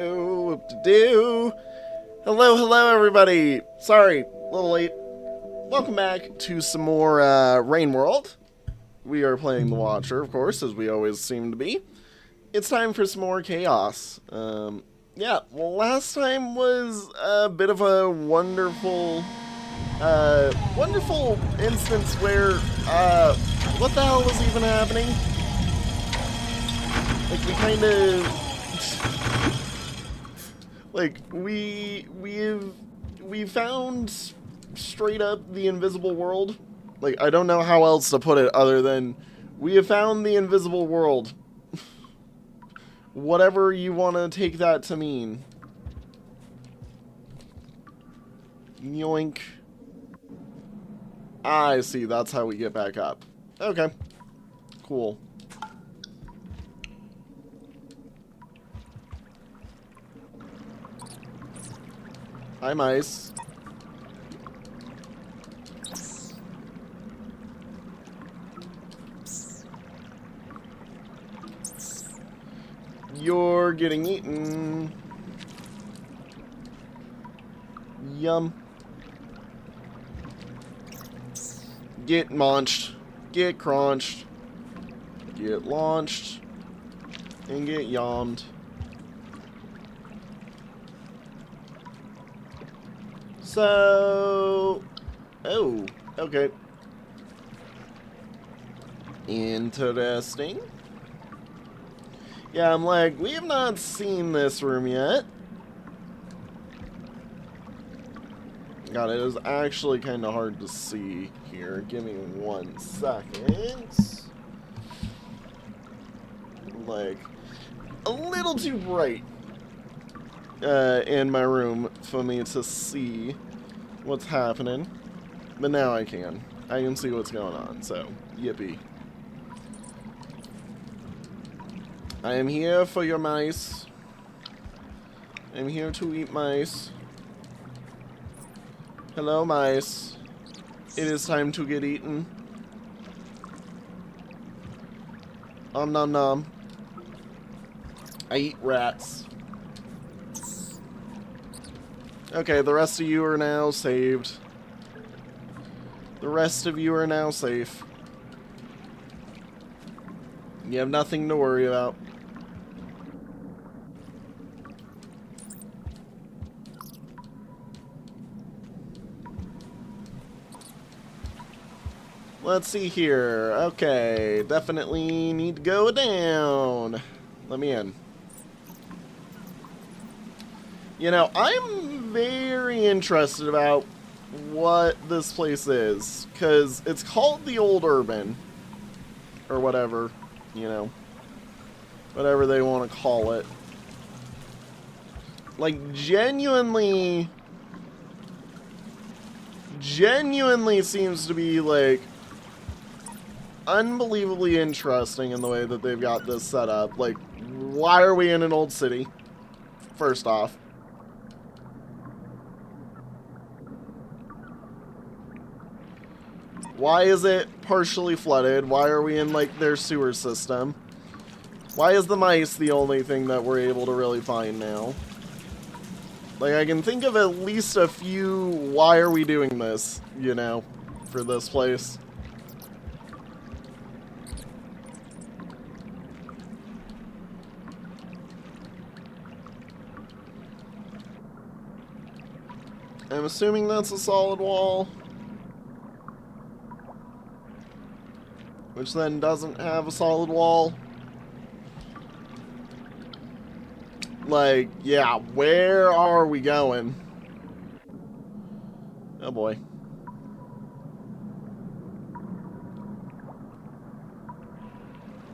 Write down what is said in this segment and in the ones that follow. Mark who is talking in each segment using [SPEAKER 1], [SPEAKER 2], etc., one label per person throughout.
[SPEAKER 1] Whoop-de-doo. Hello, everybody. Sorry, a little late. Welcome back to some more Rain World. We are playing the Watcher, of course, as we always seem to be. It's time for some more chaos. Yeah, well, last time was a bit of a wonderful instance where, what the hell was even happening? Like, we kind of... Like, we found straight up the invisible world. Like, I don't know how else to put it other than we have found the invisible world. Whatever you want to take that to mean. Yoink. I see, that's how we get back up. Okay. Cool. Hi, mice. You're getting eaten. Yum. Get launched. Get crunched. Get launched. And get yummed. So... Oh, okay. Interesting. Yeah, I'm like, we have not seen this room yet. God, it is actually kind of hard to see here. Give me 1 second. Like, a little too bright in my room for me to see what's happening. But now I can. I can see what's going on, so yippee. I am here for your mice. I'm here to eat mice. Hello, mice. It is time to get eaten. Nom nom. I eat rats. Okay, the rest of you are now saved. The rest of you are now safe. You have nothing to worry about. Let's see here. Okay, definitely need to go down. Let me in. You know, I'm very interested about what this place is, because it's called the Old Urban, or whatever, you know, whatever they want to call it. Like, genuinely seems to be, like, unbelievably interesting in the way that they've got this set up. Like, why are we in an old city? First off. Why is it partially flooded? Why are we in, like, their sewer system? Why is the mice the only thing that we're able to really find now? Like, I can think of at least a few why are we doing this, you know, for this place. I'm assuming that's a solid wall. Which then doesn't have a solid wall. Like, yeah, where are we going? Oh boy.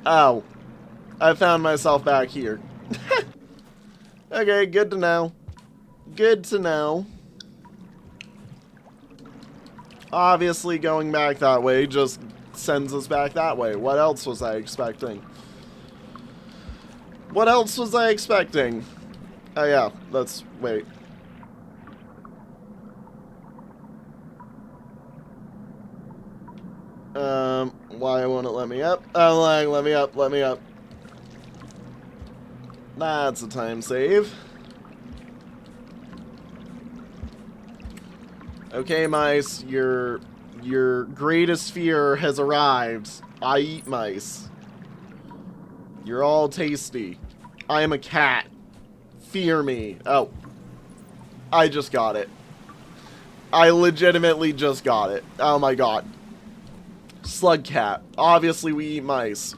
[SPEAKER 1] Oh. I found myself back here. Okay, good to know. Good to know. Obviously going back that way just sends us back that way. What else was I expecting? What else was I expecting? Oh yeah, let's wait. Why won't it let me up? Oh, like, let me up. That's a time save. Okay, mice, your greatest fear has arrived. I eat mice. You're all tasty. I am a cat. Fear me. Oh. I just got it. I legitimately just got it. Oh my god. Slug cat. Obviously we eat mice.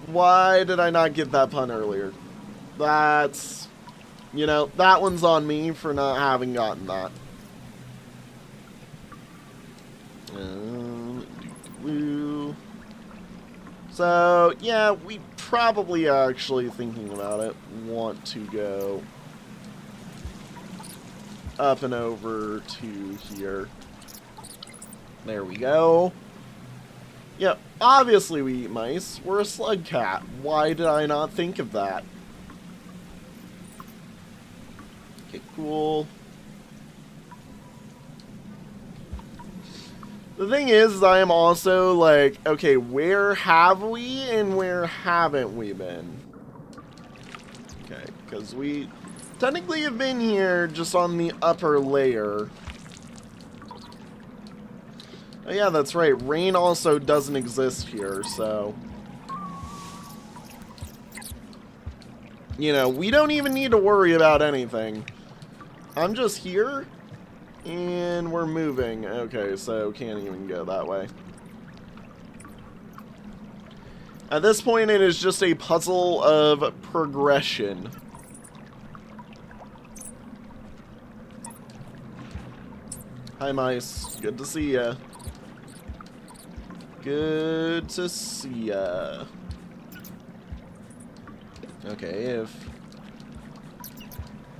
[SPEAKER 1] Why did I not get that pun earlier? That's... You know, that one's on me for not having gotten that. So, yeah, we probably actually, thinking about it, want to go up and over to here. There we go. Yep, obviously we eat mice. We're a slug cat. Why did I not think of that? Okay, cool. The thing is, I am also like, okay, where have we and where haven't we been? Okay, because we technically have been here just on the upper layer. Oh yeah, that's right. Rain also doesn't exist here, so... You know, we don't even need to worry about anything. I'm just here, and we're moving. Okay, so can't even go that way. At this point, it is just a puzzle of progression. Hi, mice. Good to see ya. Good to see ya. Okay,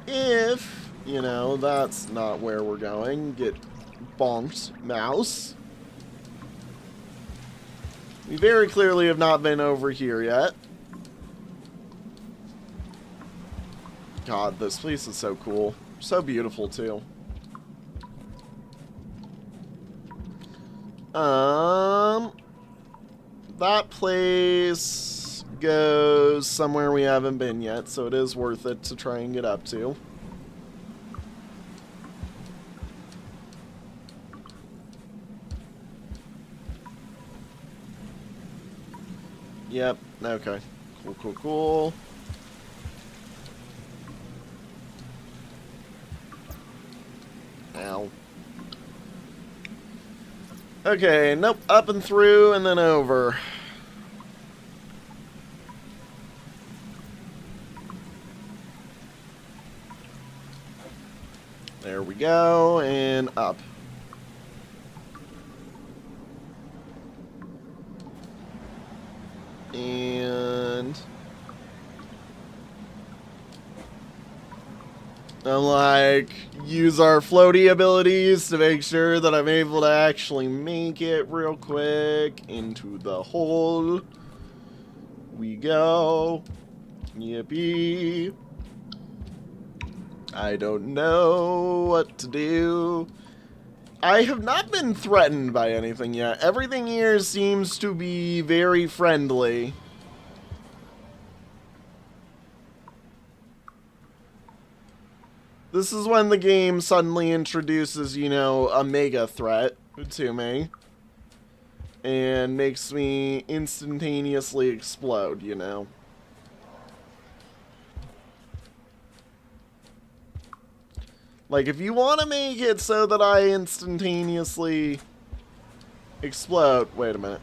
[SPEAKER 1] if, you know, that's not where we're going, get bonked, mouse. We very clearly have not been over here yet. God, this place is so cool. So beautiful, too. That place goes somewhere we haven't been yet, so it is worth it to try and get up to. Yep, okay. Cool, cool, cool. Ow. Okay, nope, up and through and then over. There we go, and up. And... I'm like, use our floaty abilities to make sure that I'm able to actually make it real quick into the hole. We go. Yippee. I don't know what to do. I have not been threatened by anything yet. Everything here seems to be very friendly. This is when the game suddenly introduces, you know, a mega threat to me. And makes me instantaneously explode, you know. Like, if you want to make it so that I instantaneously explode... Wait a minute.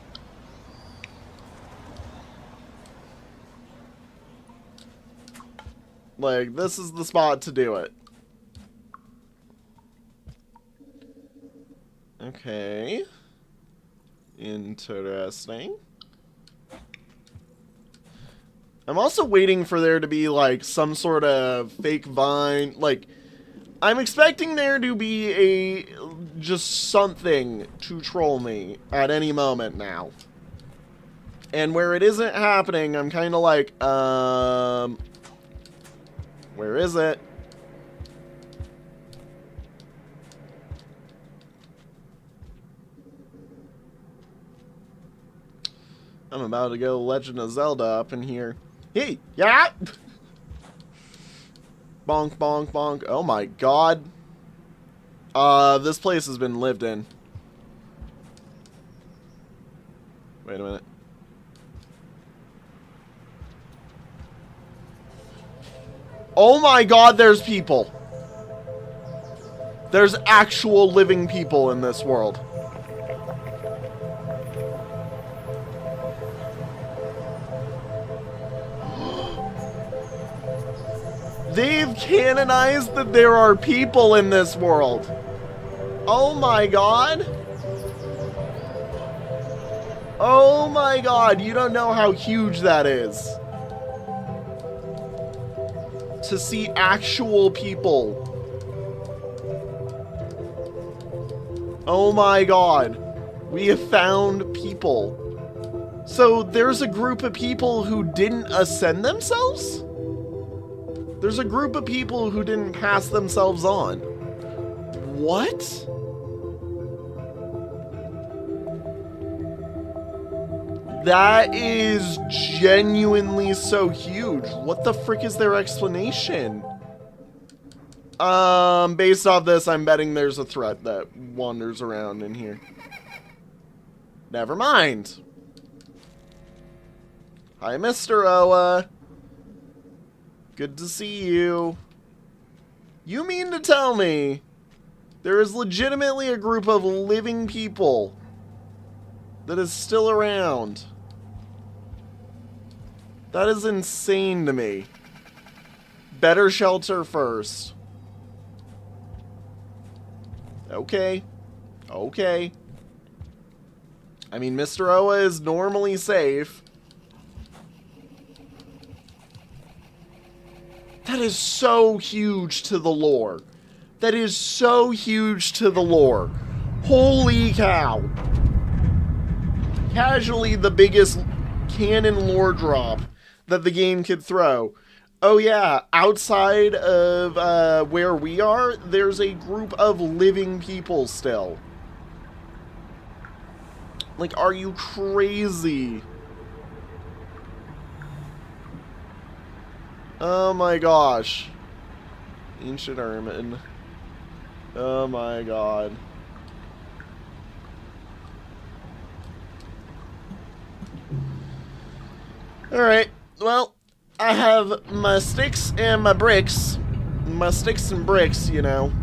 [SPEAKER 1] Like, this is the spot to do it. Okay. Interesting. I'm also waiting for there to be, like, some sort of fake vine. Like, I'm expecting there to be just something to troll me at any moment now. And where it isn't happening, I'm kind of like, where is it? I'm about to go Legend of Zelda up in here. Hey, yeah! Bonk, bonk, bonk. Oh my god. This place has been lived in. Wait a minute. Oh my god, there's people. There's actual living people in this world. They've canonized that there are people in this world. Oh my god. Oh my god, you don't know how huge that is. To see actual people. Oh my god. We have found people. So there's a group of people who didn't ascend themselves? There's a group of people who didn't pass themselves on. What? That is genuinely so huge. What the frick is their explanation? Based off this, I'm betting there's a threat that wanders around in here. Never mind. Hi, Mr. Oa. Good to see you. You mean to tell me there is legitimately a group of living people that is still around? That is insane to me. Better shelter first. Okay. Okay. I mean, Mr. Oa is normally safe. That is so huge to the lore. That is so huge to the lore. Holy cow. Casually the biggest canon lore drop that the game could throw. Oh yeah, outside of where we are, there's a group of living people still. Like, are you crazy? Oh my gosh. Ancient Ermine. Oh my god. Alright, well, I have my sticks and my bricks. My sticks and bricks, you know.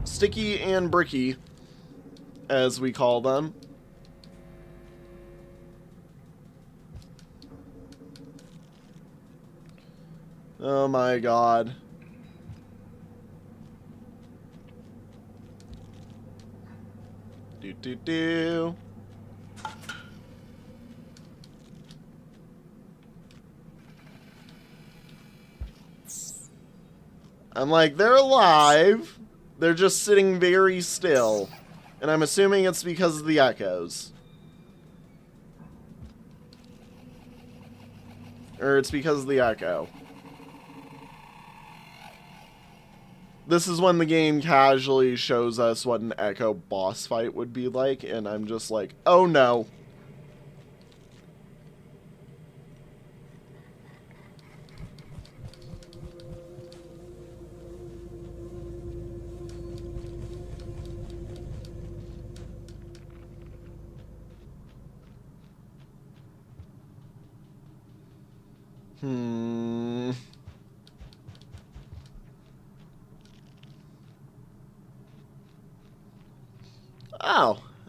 [SPEAKER 1] Sticky and bricky, as we call them. Oh my god. Do. I'm like, they're alive. They're just sitting very still. And I'm assuming it's because of the echoes. Or it's because of the echo. This is when the game casually shows us what an echo boss fight would be like, and I'm just like, oh no.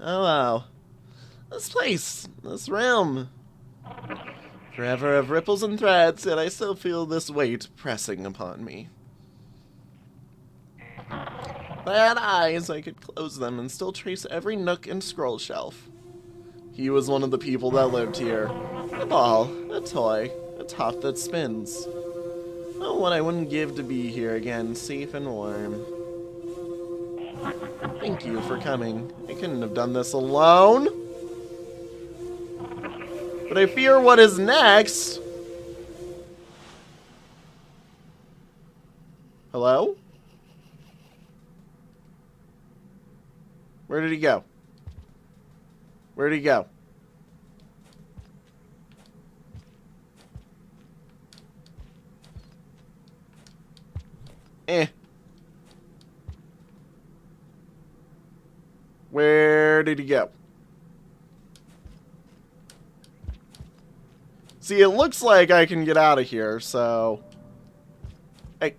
[SPEAKER 1] Oh, wow. This place, this realm. Forever of ripples and threads, yet I still feel this weight pressing upon me. If I had eyes, I could close them and still trace every nook and scroll shelf. He was one of the people that lived here. A ball, a toy, a top that spins. Oh, what I wouldn't give to be here again, safe and warm. Thank you for coming. I couldn't have done this alone. But I fear what is next. Hello? Where did he go? Where did he go? Eh. Where did he go? See, it looks like I can get out of here, so... Hey,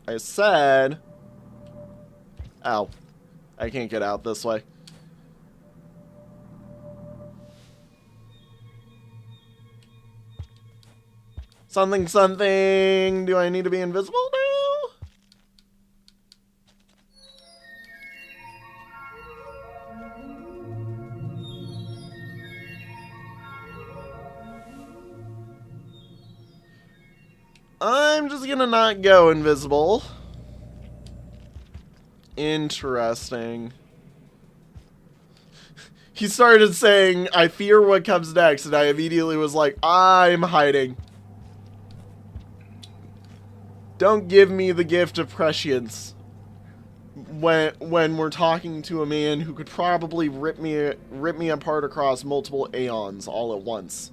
[SPEAKER 1] I said... Ow. I can't get out this way. Something, something... Do I need to be invisible now? I'm just gonna not go invisible. Interesting. He started saying, I fear what comes next, and I immediately was like, I'm hiding. Don't give me the gift of prescience when we're talking to a man who could probably rip me apart across multiple aeons all at once.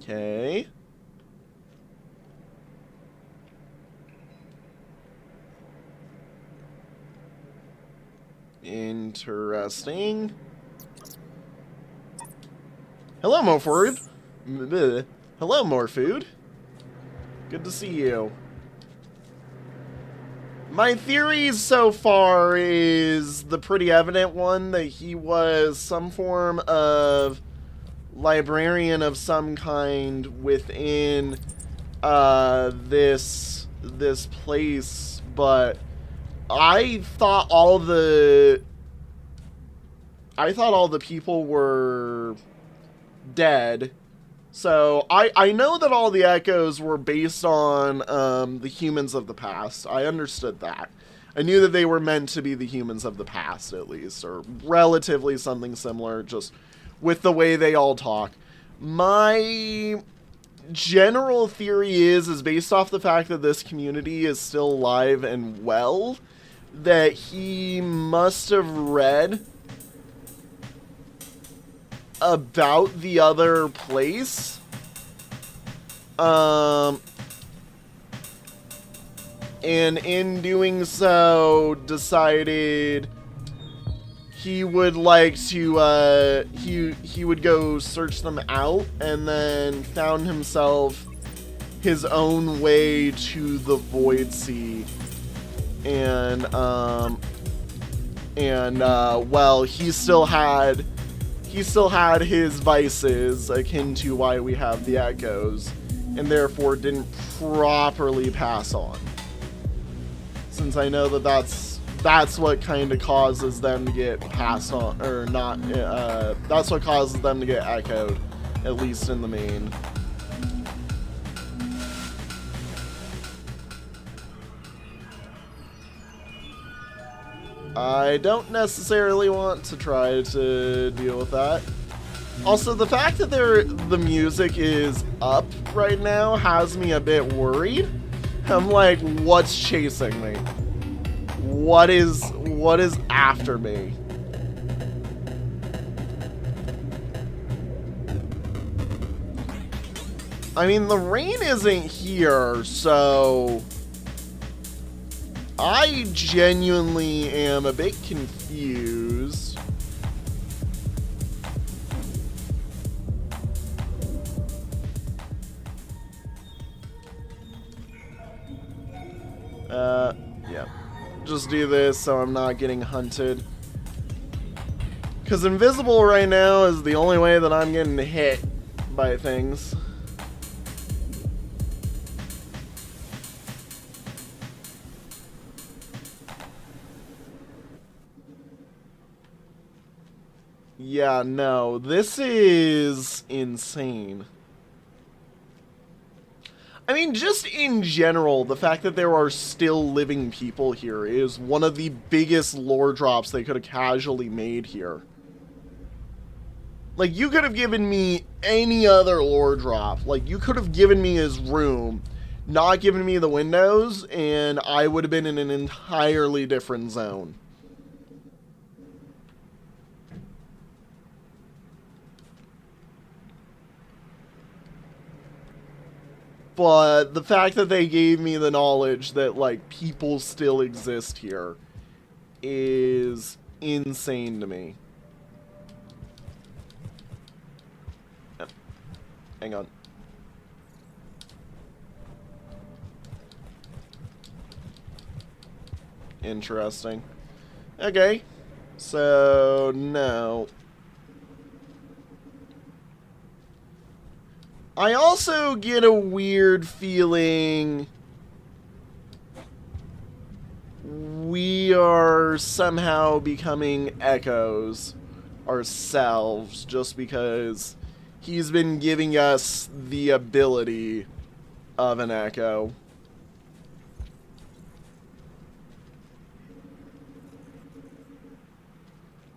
[SPEAKER 1] Okay. Interesting. Hello, more food. Hello, more food. Good to see you. My theory so far is the pretty evident one that he was some form of librarian of some kind within this place, but I thought all the people were dead. So I know that all the echoes were based on the humans of the past. I understood that. I knew that they were meant to be the humans of the past, at least, or relatively something similar, just with the way they all talk. My general theory is based off the fact that this community is still alive and well, that he must have read about the other place. And in doing so, decided he would like to, he would go search them out, and then found himself his own way to the Void Sea. And, well, he still had his vices akin to why we have the echoes, and therefore didn't properly pass on. Since I know that that's what kind of causes them to get passed on, or not, that's what causes them to get echoed, at least in the main. I don't necessarily want to try to deal with that. Also, the fact that the music is up right now has me a bit worried. I'm like, what's chasing me? What is after me? I mean, the rain isn't here, so I genuinely am a bit confused. Yeah. Just do this so I'm not getting hunted. Because invisible right now is the only way that I'm getting hit by things. Yeah, no, this is insane. I mean, just in general, the fact that there are still living people here is one of the biggest lore drops they could have casually made here. Like, you could have given me any other lore drop. Like, you could have given me his room, not given me the windows, and I would have been in an entirely different zone. But the fact that they gave me the knowledge that, like, people still exist here is insane to me. Hang on. Interesting. Okay. So, no. I also get a weird feeling we are somehow becoming echoes ourselves just because he's been giving us the ability of an echo.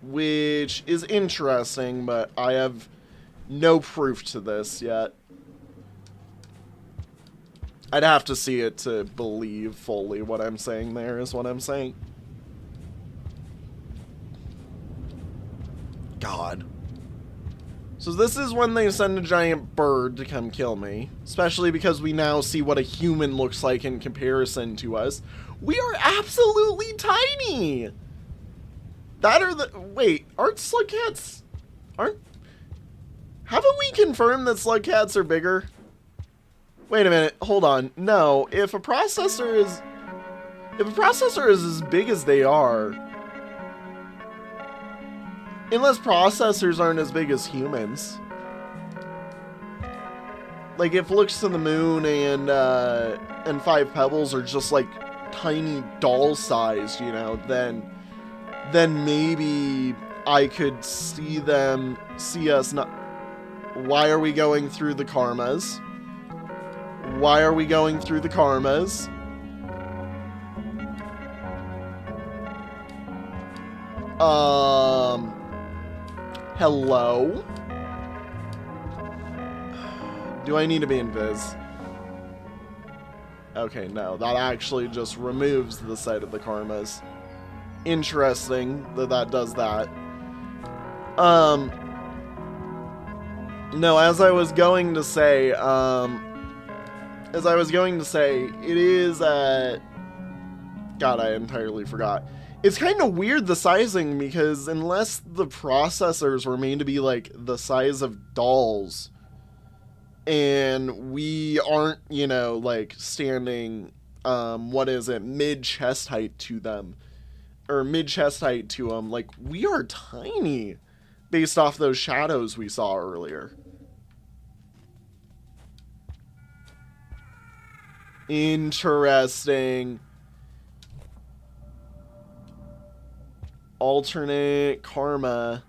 [SPEAKER 1] Which is interesting, but I have no proof to this yet. I'd have to see it to believe fully what I'm saying there is what I'm saying. God. So this is when they send a giant bird to come kill me. Especially because we now see what a human looks like in comparison to us. We are absolutely tiny! That are the... Wait, aren't slug cats... Haven't we confirmed that slug cats are bigger? Wait a minute, hold on. No, if a processor is as big as they are... Unless processors aren't as big as humans. Like, if Looks to the Moon and Five Pebbles are just, like, tiny doll-sized, you know, then maybe I could see us not... Why are we going through the karmas? Why are we going through the karmas? Hello? Do I need to be invis? Okay, no, that actually just removes the sight of the karmas. Interesting that does that. No, as I was going to say, it is, God, I entirely forgot. It's kind of weird, the sizing, because unless the processors were made to be, like, the size of dolls, and we aren't, you know, like, standing, mid-chest height to them, or mid-chest height to them, like, we are tiny, based off those shadows we saw earlier. Interesting. Alternate karma.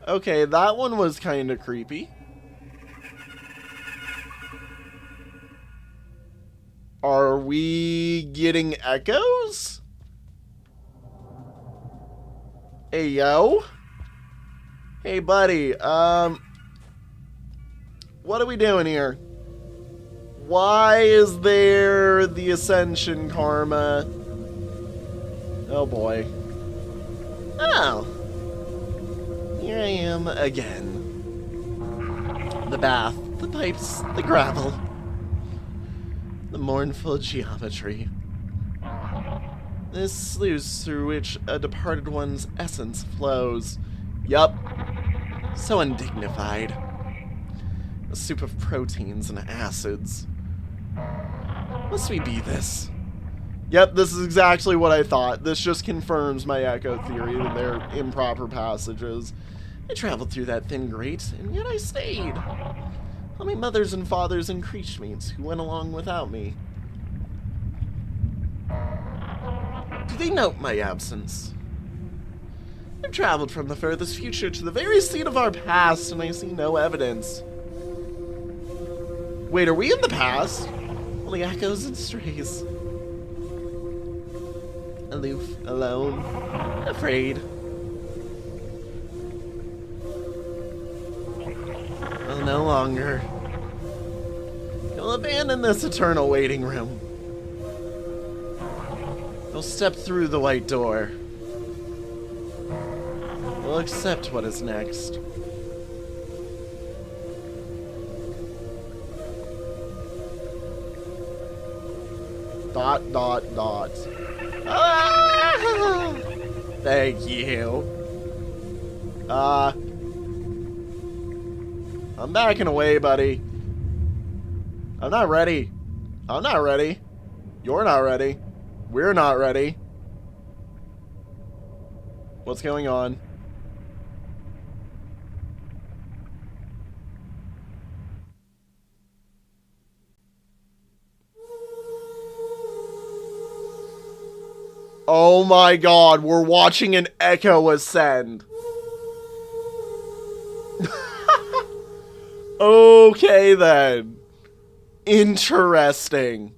[SPEAKER 1] Okay, that one was kind of creepy. Are we getting echoes? Hey, yo. Hey, buddy. What are we doing here? Why is there the Ascension karma? Oh, boy. Oh. Here I am again. The bath, the pipes, the gravel. The mournful geometry. This sluice through which a departed one's essence flows. Yup. So undignified. A soup of proteins and acids. Must we be this? Yep, this is exactly what I thought. This just confirms my echo theory that they're improper passages. I traveled through that thin grate, and yet I stayed. How many mothers and fathers and creature meats who went along without me? Do they note my absence? I've traveled from the furthest future to the very seat of our past, and I see no evidence. Wait, are we in the past? Only echoes and strays. Aloof, alone, afraid. Well, no longer. You'll abandon this eternal waiting room. You'll step through the white door. will accept what is next. Dot, dot, dot. Ah! Thank you. I'm backing away, buddy. I'm not ready. I'm not ready. You're not ready. We're not ready. What's going on? Oh my god, we're watching an echo ascend. Okay then. Interesting.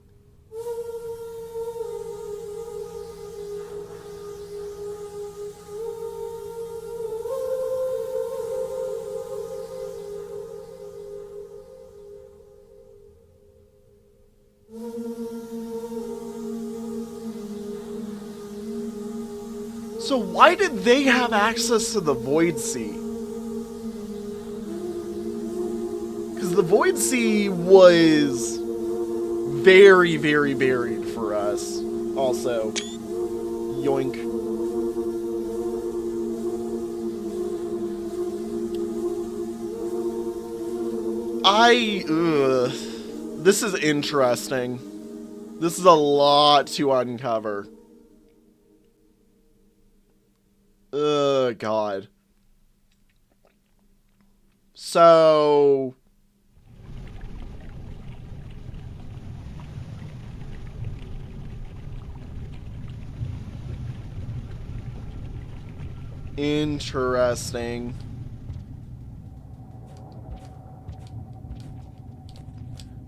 [SPEAKER 1] So why did they have access to the Void Sea? Because the Void Sea was very, very buried for us. Also, yoink. This is interesting. This is a lot to uncover. God. So... Interesting.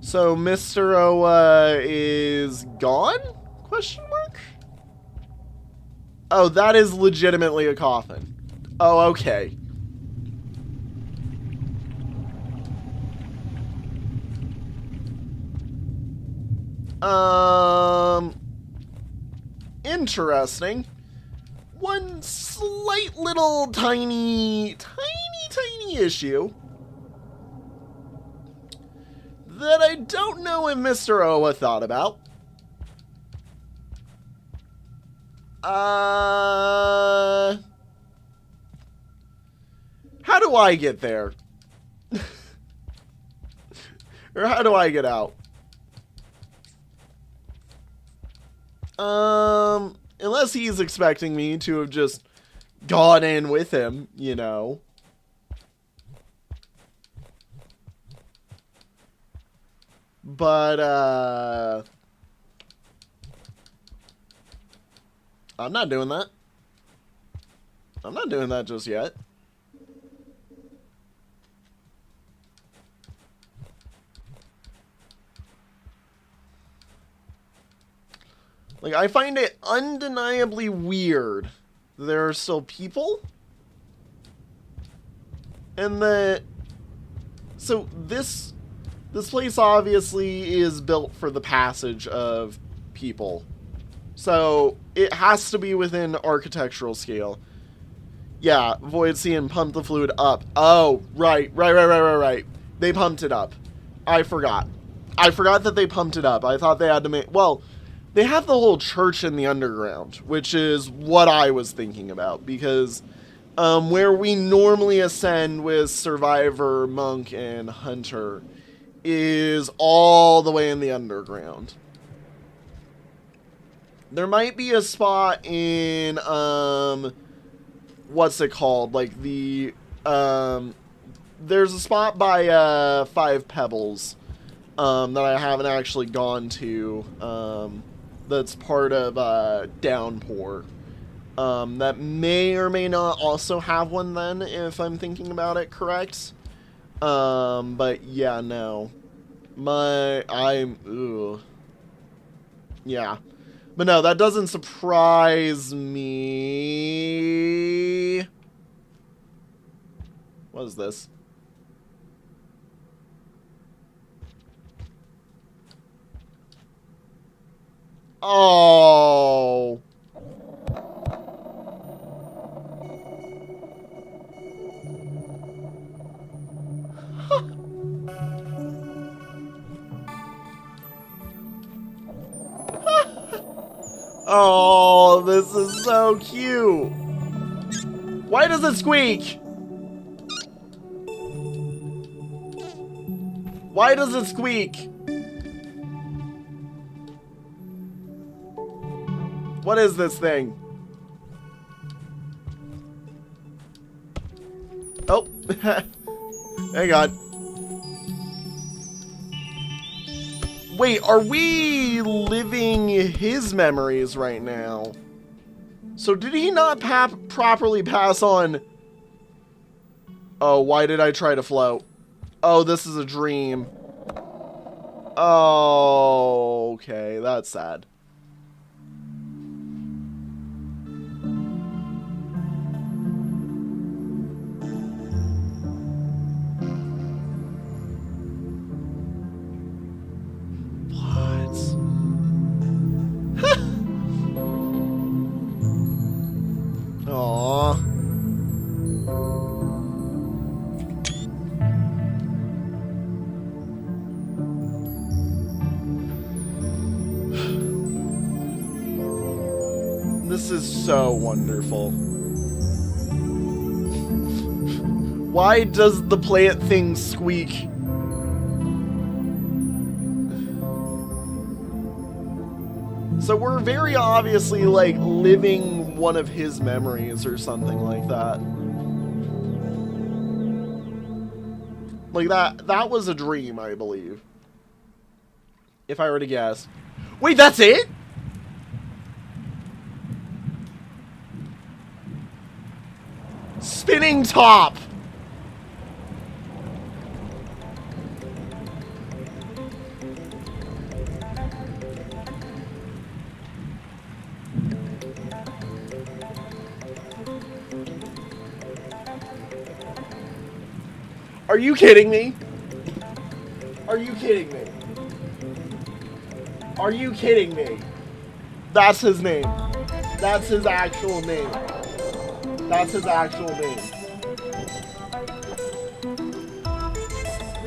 [SPEAKER 1] So Mr. Oa is gone? Question mark? Oh, that is legitimately a coffin. Oh, okay. Interesting. One slight little tiny issue that I don't know if Mr. Oa thought about. How do I get there? Or how do I get out? Unless he's expecting me to have just gone in with him, you know. But, I'm not doing that. I'm not doing that just yet. Like, I find it undeniably weird that there are still people. And that... So, this place obviously is built for the passage of people. So, it has to be within architectural scale. Yeah, Void Sea and pump the fluid up. Oh, right. They pumped it up. I forgot. I forgot that they pumped it up. I thought they had to make... Well... They have the whole church in the underground, which is what I was thinking about, because where we normally ascend with Survivor, Monk, and Hunter is all the way in the underground. There might be a spot in, what's it called? Like the, there's a spot by 5 Pebbles that I haven't actually gone to, that's part of Downpour. That may or may not also have one then, if I'm thinking about it correct. But yeah, no. Yeah. But no, that doesn't surprise me. What is this? Oh. Oh, this is so cute. Why does it squeak? Why does it squeak? What is this thing? Oh, hang on. Wait, are we living his memories right now? So did he not properly pass on? Oh, why did I try to float? Oh, this is a dream. Oh, okay, that's sad. Aww. This is so wonderful. Why does the plant thing squeak? So we're very obviously, like, living one of his memories or something like that. Like, that was a dream, I believe. If I were to guess. Wait, that's it? Spinning top! Are you kidding me? Are you kidding me? Are you kidding me? That's his name. That's his actual name. That's his actual name.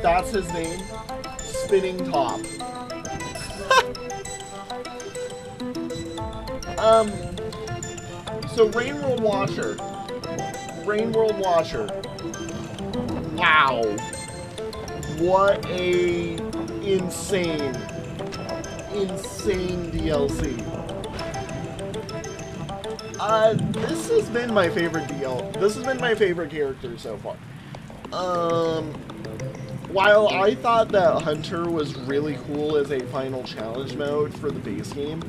[SPEAKER 1] That's his name. Spinning top. So Rain World Watcher. Rain World Watcher. Wow. What a insane DLC. This has been my favorite This has been my favorite character so far. While I thought that Hunter was really cool as a final challenge mode for the base game,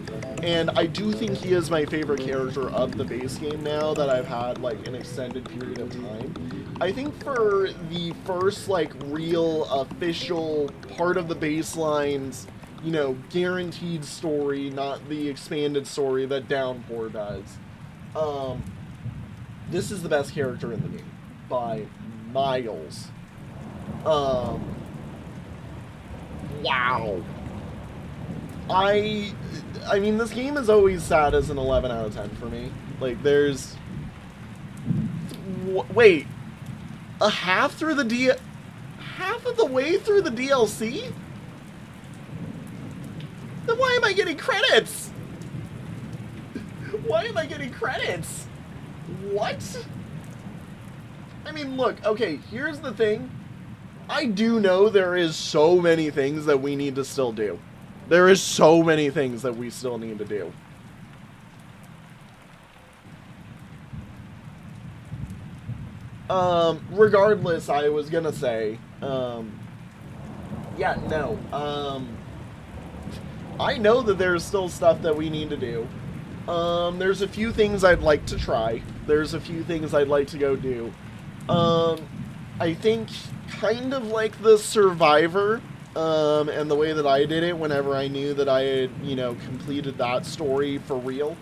[SPEAKER 1] and I do think he is my favorite character of the base game now that I've had, like, an extended period of time. I think for the first, like, real official part of the baseline's, you know, guaranteed story, not the expanded story that Downpour does, this is the best character in the game by miles. Wow. I mean, this game is always sat as an 11 out of 10 for me. Like, there's... Wait. Half of the way through the DLC? Then why am I getting credits? Why am I getting credits? What? I mean, look, okay, here's the thing. I do know there is so many things that we need to still do. There is so many things that we still need to do. Regardless, I was gonna say, yeah, no, I know that there's still stuff that we need to do. There's a few things I'd like to try. There's a few things I'd like to go do. I think kind of like the Survivor, and the way that I did it whenever I knew that I had, you know, completed that story for real.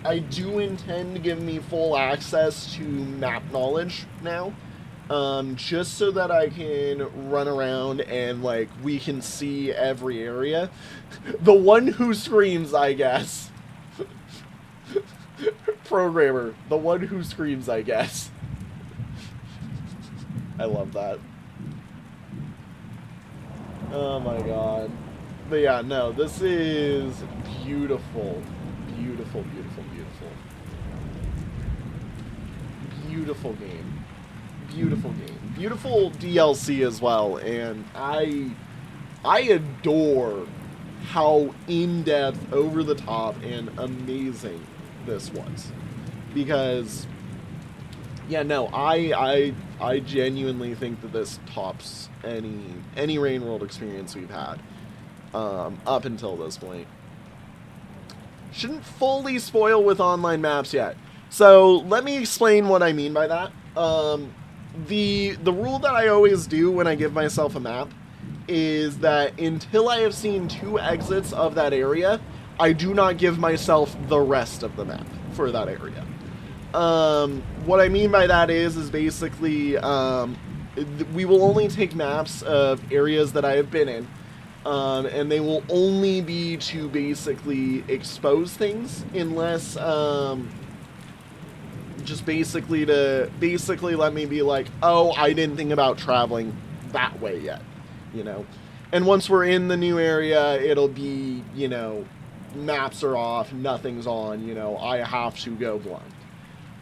[SPEAKER 1] I do intend to give me full access to map knowledge now, just so that I can run around and, like, we can see every area. The one who screams, I guess. Programmer, the one who screams, I guess. I love that. Oh my god. But yeah, no, this is beautiful. Beautiful, beautiful, beautiful. Beautiful game. Beautiful game. Beautiful DLC as well, and I adore how in-depth, over-the-top, and amazing this was. Because yeah, no, I genuinely think that this tops any Rain World experience we've had up until this point. Shouldn't fully spoil with online maps yet. So let me explain what I mean by that. The rule that I always do when I give myself a map is that until I have seen 2 exits of that area, I do not give myself the rest of the map for that area. What I mean by that is basically we will only take maps of areas that I have been in, and they will only be to basically expose things, unless just basically to let me be like, oh, I didn't think about traveling that way yet, you know. And once we're in the new area, it'll be, you know, maps are off, nothing's on, you know, I have to go blind.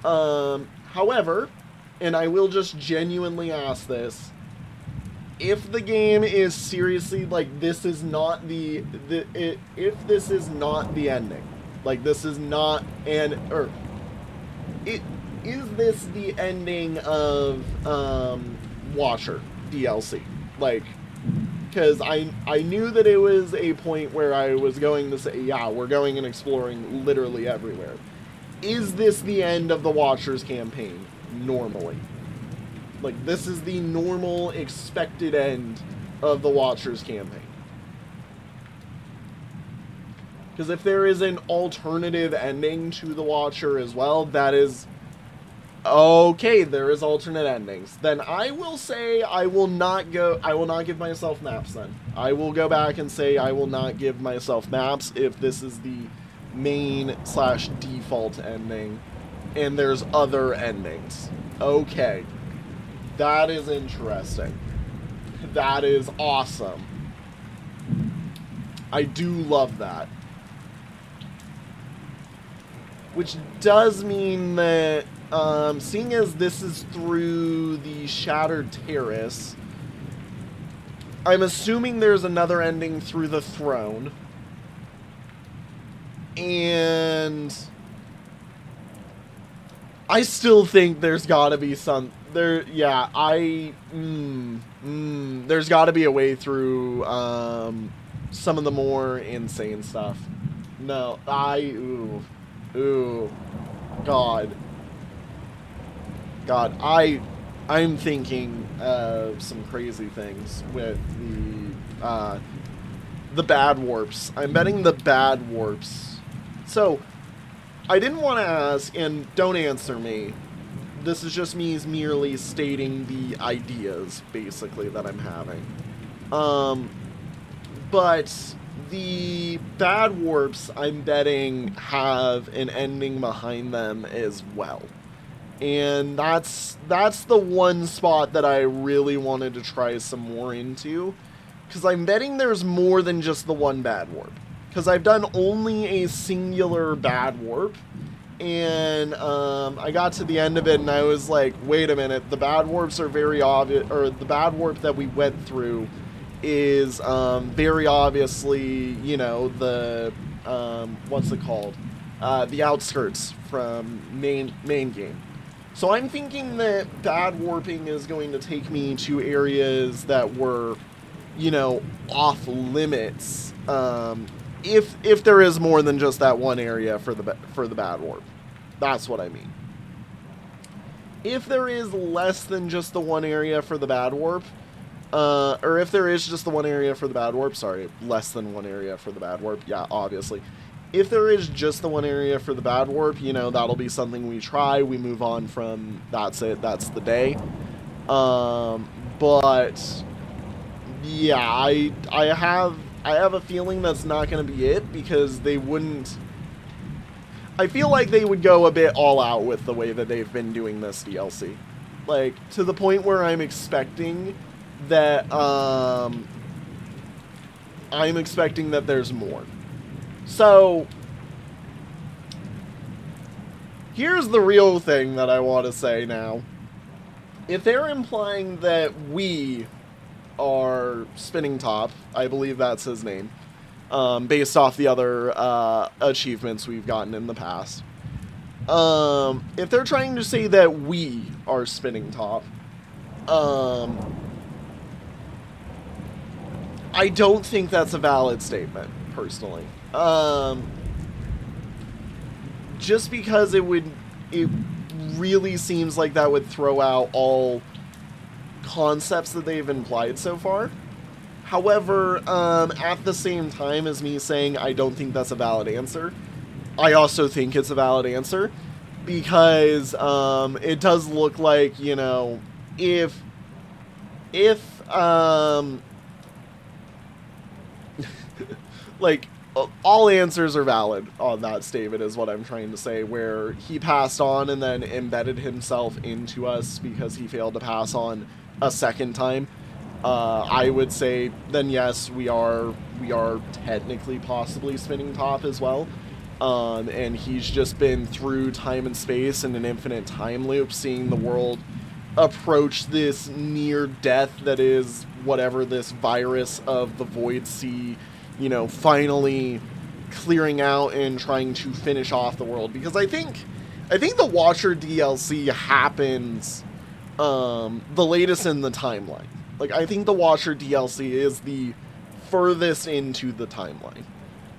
[SPEAKER 1] However, and I will just genuinely ask this, if the game is seriously, like, this is not if this is not the ending, like, this is not is this the ending of, Watcher DLC? Like, because I knew that it was a point where I was going to say, yeah, we're going and exploring literally everywhere. Is this the end of the Watchers campaign, normally? Like, this is the normal, expected end of the Watchers campaign. Because if there is an alternative ending to the Watcher as well, that is... okay, there is alternate endings. Then I will say I will not give myself maps then. I will go back and say I will not give myself maps if this is the main/default ending and there's other endings. Okay. That is interesting. That is awesome. I do love that. Which does mean that, seeing as this is through the Shattered Terrace, I'm assuming there's another ending through the Throne. And I still think there's gotta be some... there's gotta be a way through, some of the more insane stuff. No, God, I'm thinking of some crazy things with the bad warps. I'm betting the bad warps. So, I didn't want to ask, and don't answer me. This is just me merely stating the ideas, basically, that I'm having. But the bad warps, I'm betting, have an ending behind them as well. And that's the one spot that I really wanted to try some more into. Because I'm betting there's more than just the one bad warp. Because I've done only a singular bad warp. And I got to the end of it and I was like, wait a minute, the bad warps are very obvious, or the bad warp that we went through is very obviously, you know, the, what's it called? The outskirts from main game. So I'm thinking that bad warping is going to take me to areas that were, you know, off limits, if there is more than just that one area for the bad warp. That's what I mean. If there is less than just the one area for the bad warp, or if there is just the one area for the bad warp, sorry, less than one area for the bad warp, yeah, obviously. If there is just the one area for the bad warp, you know, that'll be something we try, we move on from, that's it, that's the day. But, yeah, I have a feeling that's not going to be it, because they wouldn't... I feel like they would go a bit all out with the way that they've been doing this DLC. Like, to the point where I'm expecting that, I'm expecting that there's more. So, here's the real thing that I want to say now. If they're implying that we are Spinning Top, I believe that's his name, based off the other achievements we've gotten in the past. If they're trying to say that we are Spinning Top, I don't think that's a valid statement, personally. Just because it really seems like that would throw out all concepts that they've implied so far. However, at the same time as me saying I don't think that's a valid answer, I also think it's a valid answer, because it does look like, you know, if like, all answers are valid on that statement is what I'm trying to say, where he passed on and then embedded himself into us because he failed to pass on a second time. I would say then yes, we are technically possibly Spinning Top as well. And he's just been through time and space in an infinite time loop, seeing the world approach this near death that is whatever this virus of the Void Sea, you know, finally clearing out and trying to finish off the world. Because I think the Watcher DLC happens the latest in the timeline. Like, I think the Watcher DLC is the furthest into the timeline.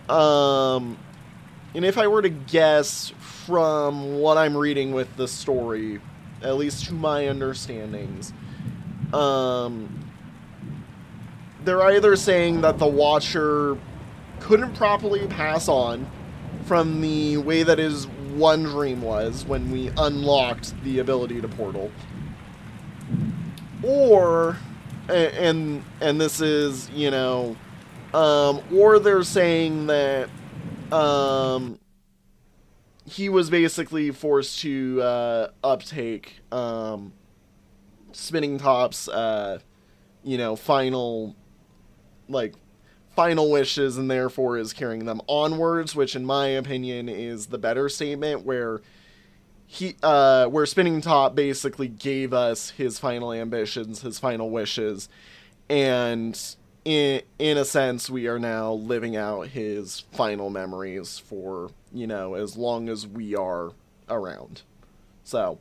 [SPEAKER 1] And if I were to guess from what I'm reading with the story, at least to my understandings, they're either saying that the Watcher couldn't properly pass on from the way that his one dream was when we unlocked the ability to portal, or, and this is, you know, or they're saying that he was basically forced to uptake Spinning Top's you know, final wishes, and therefore is carrying them onwards, which in my opinion is the better statement, where where Spinning Top basically gave us his final ambitions, his final wishes, and in a sense we are now living out his final memories for, you know, as long as we are around. So,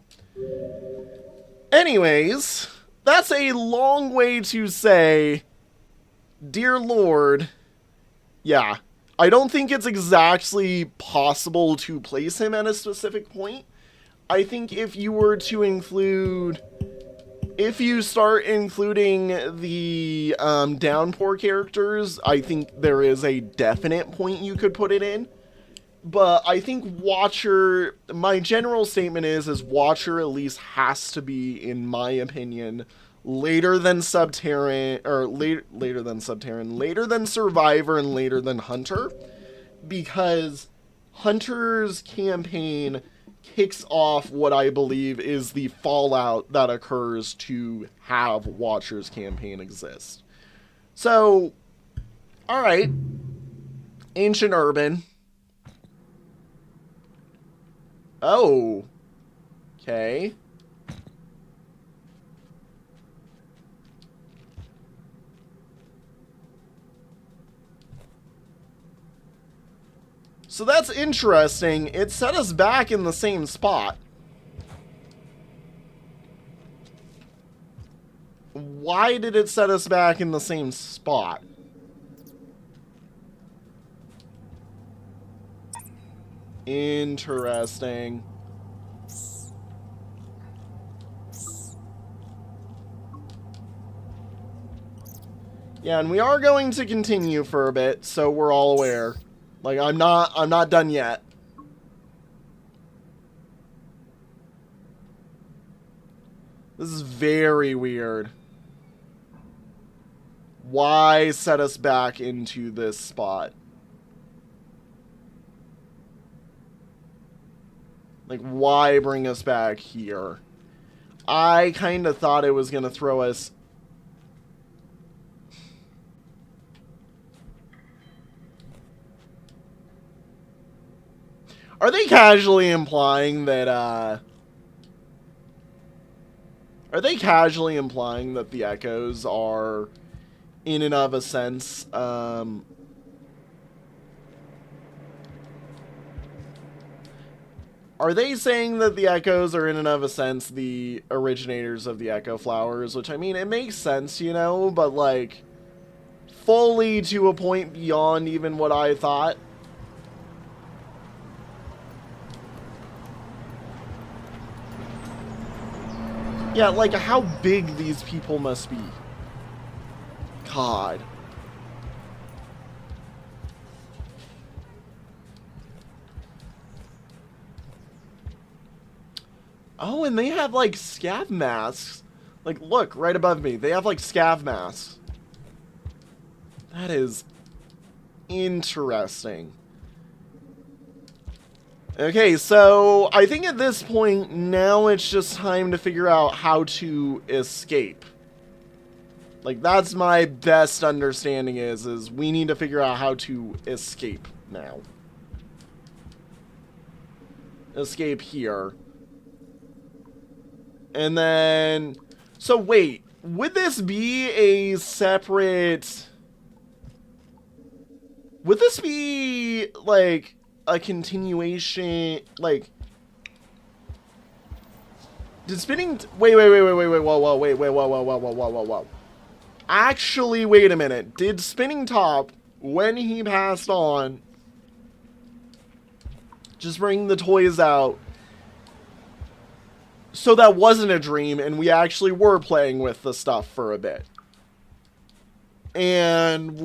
[SPEAKER 1] anyways, that's a long way to say, dear Lord, yeah, I don't think it's exactly possible to place him at a specific point. I think if you were to include, if you start including the downpour characters, I think there is a definite point you could put it in. But I think Watcher, my general statement is Watcher at least has to be, in my opinion, later than Subterran, or later than Subterran, later than Survivor, and later than Hunter, because Hunter's campaign kicks off what I believe is the fallout that occurs to have Watcher's campaign exist. So, alright, Ancient Urban. Oh, okay. So that's interesting. It set us back in the same spot. Why did it set us back in the same spot? Interesting. Yeah, and we are going to continue for a bit, so we're all aware. Like, I'm not done yet. This is very weird. Why set us back into this spot? Like, why bring us back here? I kind of thought it was going to throw us... Are they casually implying that, Are they casually implying that the echoes are, in and of a sense, are they saying that the echoes are in and of a sense the originators of the echo flowers? Which, I mean, it makes sense, you know, but, like, fully to a point beyond even what I thought. Yeah, like, how big these people must be. God. Oh, and they have, like, scav masks. Like, look, right above me. They have, like, scav masks. That is interesting. Okay, so I think at this point, now it's just time to figure out how to escape. Like, that's my best understanding is we need to figure out how to escape now. Escape here. And then... So, wait. Would this be a separate... Would this be, like, a continuation... Like... Did spinning... Wait, whoa. Actually, wait a minute. Did Spinning Top, when he passed on, just bring the toys out? So that wasn't a dream, and we actually were playing with the stuff for a bit. And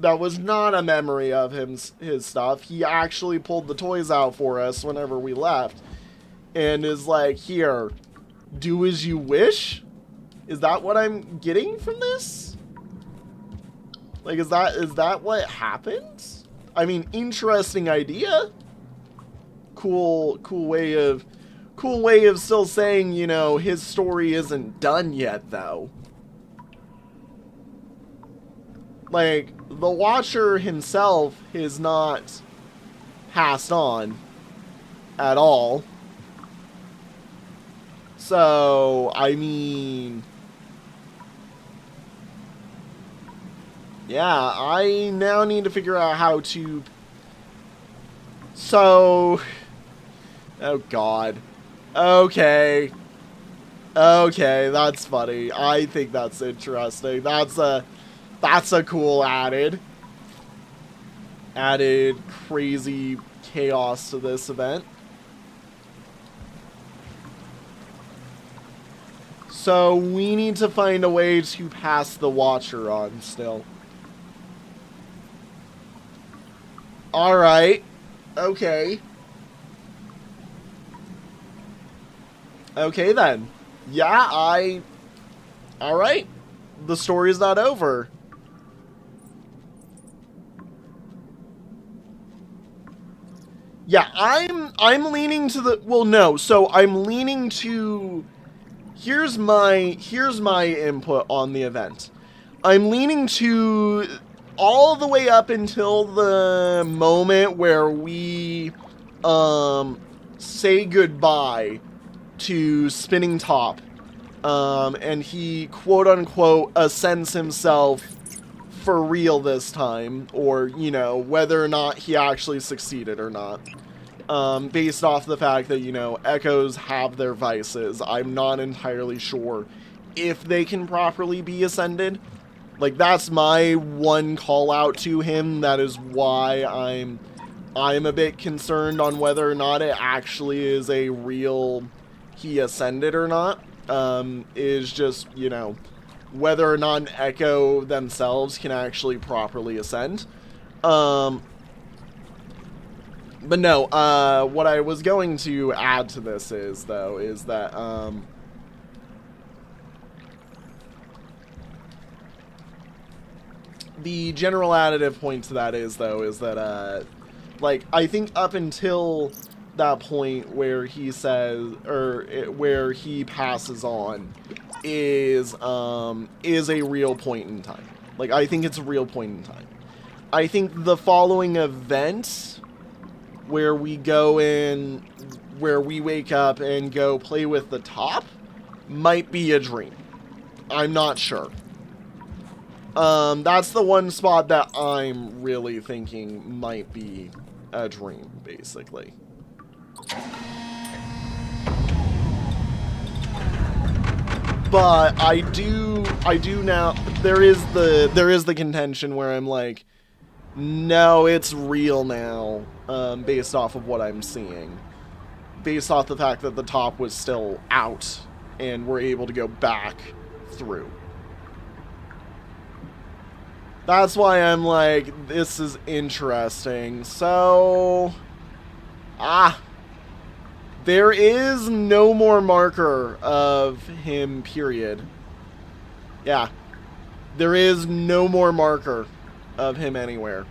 [SPEAKER 1] that was not a memory of his stuff. He actually pulled the toys out for us whenever we left. And is like, here, do as you wish? Is that what I'm getting from this? Like, is that what happens? I mean, interesting idea. Cool way of still saying, you know, his story isn't done yet, though. Like, the Watcher himself is not passed on at all. So, I mean... Yeah, I now need to figure out how to... So... Oh, God. Okay. Okay, that's funny. I think that's interesting. That's a cool added crazy chaos to this event. So we need to find a way to pass the Watcher on still. Alright. Okay. Okay then. Yeah, alright. The story's not over. Yeah, I'm leaning to the... Well, no. So I'm leaning to... Here's my input on the event. I'm leaning to all the way up until the moment where we say goodbye to Spinning Top, and he quote unquote ascends himself for real this time, or you know, whether or not he actually succeeded or not. Based off the fact that, you know, echoes have their vices. I'm not entirely sure if they can properly be ascended. Like, that's my one call out to him. That is why I'm a bit concerned on whether or not it actually is a real he ascended or not. Is just, you know, whether or not an echo themselves can actually properly ascend. But no, what I was going to add to this is that, the general additive point to that is that, like, I think up until that point where he says, or where he passes on is a real point in time. Like, I think it's a real point in time. I think the following event where we go in, where we wake up and go play with the top, might be a dream. I'm not sure. That's the one spot that I'm really thinking might be a dream, basically. But I do now, there is the contention where I'm like, no, it's real now, based off of what I'm seeing. Based off the fact that the top was still out, and we're able to go back through. That's why I'm like, this is interesting. So, there is no more marker of him, period. Yeah. There is no more marker of him anywhere.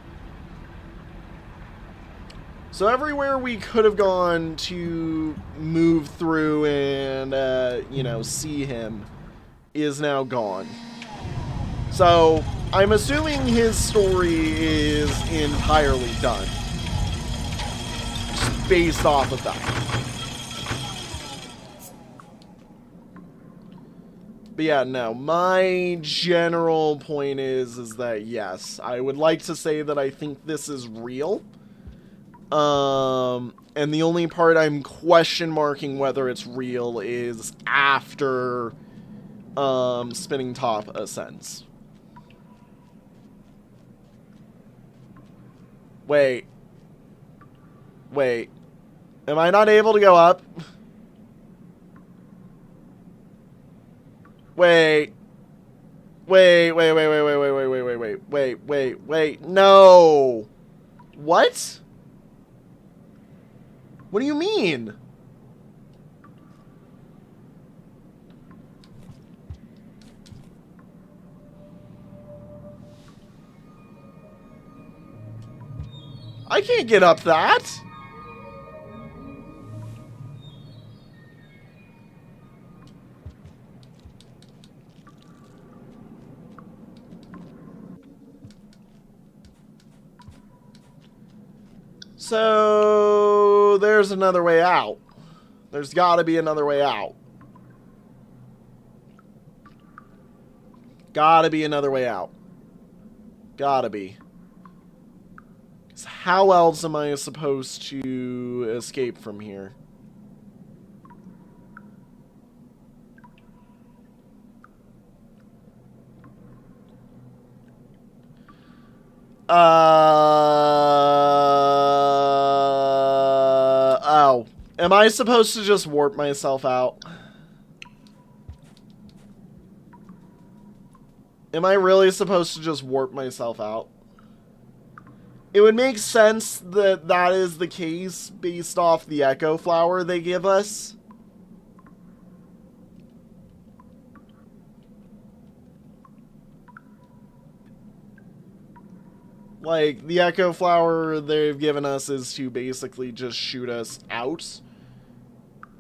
[SPEAKER 1] So everywhere we could have gone to move through and, you know, see him is now gone. So I'm assuming his story is entirely done. Just based off of that. But yeah, no, my general point is that yes, I would like to say that I think this is real. And the only part I'm question marking whether it's real is after Spinning Top ascends. Wait. Am I not able to go up? Wait, no. What? What do you mean? I can't get up that. So, there's another way out. There's gotta be another way out. Gotta be another way out. Gotta be. 'Cause how else am I supposed to escape from here? Oh. Am I supposed to just warp myself out? Am I really supposed to just warp myself out? It would make sense that that is the case based off the Echo Flower they give us. Like, the Echo Flower they've given us is to basically just shoot us out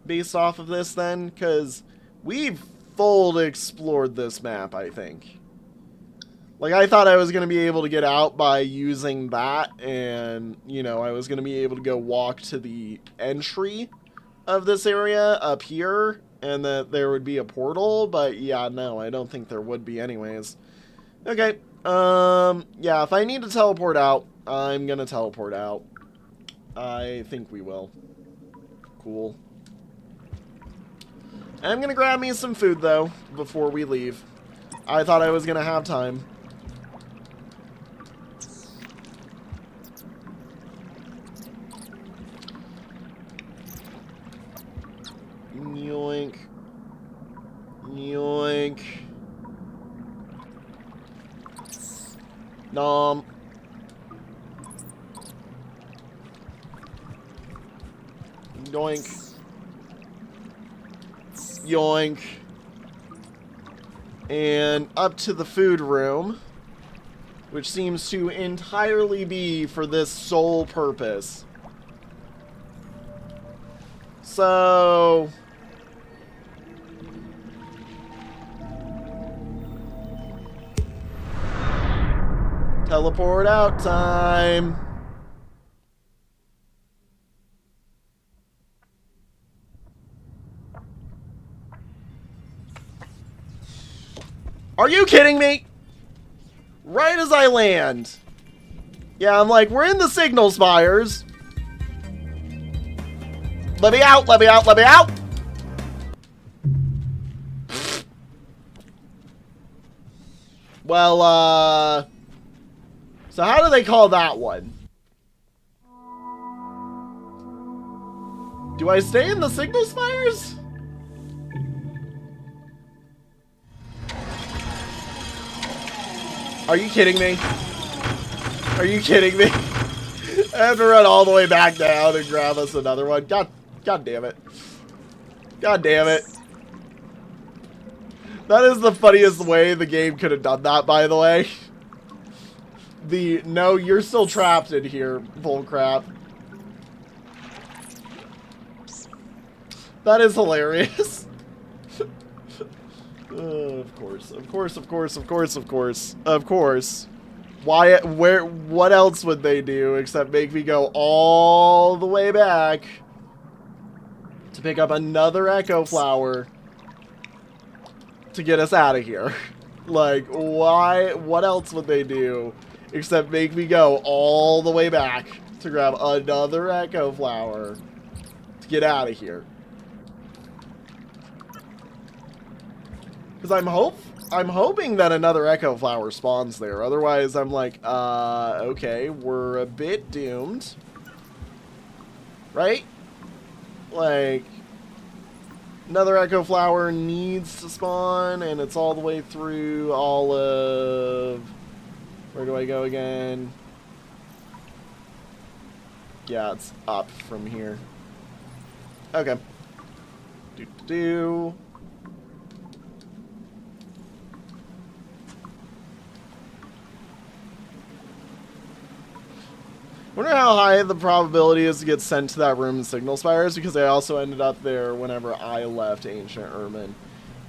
[SPEAKER 1] based off of this then, because we've full explored this map, I think. Like, I thought I was going to be able to get out by using that, and, you know, I was going to be able to go walk to the entry of this area up here, and that there would be a portal, but yeah, no, I don't think there would be anyways. Okay. Yeah, if I need to teleport out, I'm gonna teleport out. I think we will. Cool. I'm gonna grab me some food, though, before we leave. I thought I was gonna have time. Yoink. Yoink. Nom. Yoink. Yoink. And up to the food room, which seems to entirely be for this sole purpose. So... teleport out time. Are you kidding me? Right as I land. Yeah, I'm like, we're in the signal spires. Let me out, let me out, let me out! Well, so how do they call that one? Do I stay in the signal spires? Are you kidding me? Are you kidding me? I have to run all the way back down and grab us another one. God damn it. God damn it. That is the funniest way the game could have done that, by the way. The, no, you're still trapped in here, bullcrap. That is hilarious. Of course, of course, of course, of course, of course, of course. Why, where, what else would they do except make me go all the way back to pick up another Echo Flower to get us out of here? Like, why, what else would they do except make me go all the way back to grab another Echo Flower to get out of here? Because I'm hoping that another Echo Flower spawns there. Otherwise, I'm like, okay, we're a bit doomed. Right? Like, another Echo Flower needs to spawn, and it's all the way through all of... Where do I go again? Yeah, it's up from here. Okay. Do-do-do. Wonder how high the probability is to get sent to that room in Signal Spires, because I also ended up there whenever I left Ancient Ermine.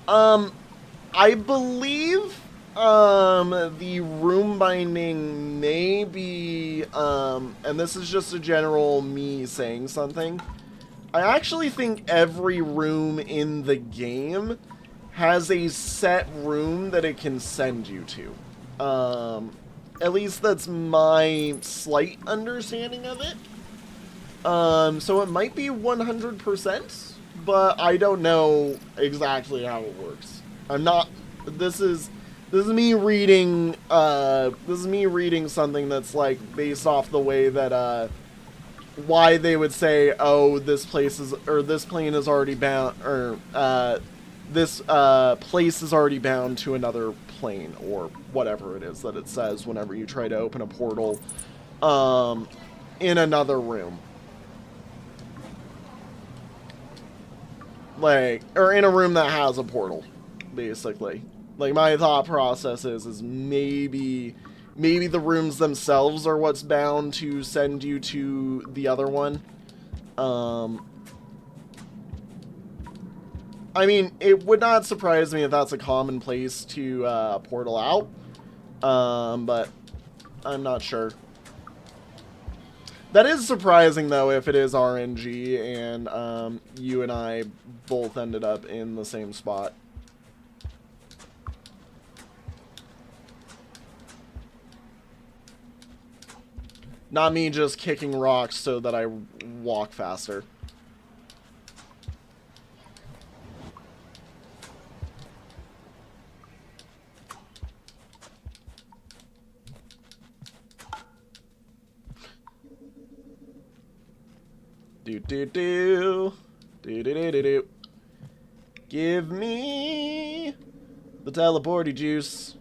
[SPEAKER 1] I believe the room binding may be, and this is just a general me saying something, I actually think every room in the game has a set room that it can send you to. At least that's my slight understanding of it. So it might be 100%, but I don't know exactly how it works. I'm not, this is me reading, something that's like based off the way that, why they would say, oh, this place is, or this plane is already bound, or, this, place is already bound to another plane, or whatever it is that it says whenever you try to open a portal, in another room. Like, or in a room that has a portal, basically. Like, my thought process is maybe the rooms themselves are what's bound to send you to the other one. I mean, it would not surprise me if that's a common place to portal out, but I'm not sure. That is surprising, though, if it is RNG and you and I both ended up in the same spot. Not me just kicking rocks so that I walk faster. Do. Give me the teleporty juice.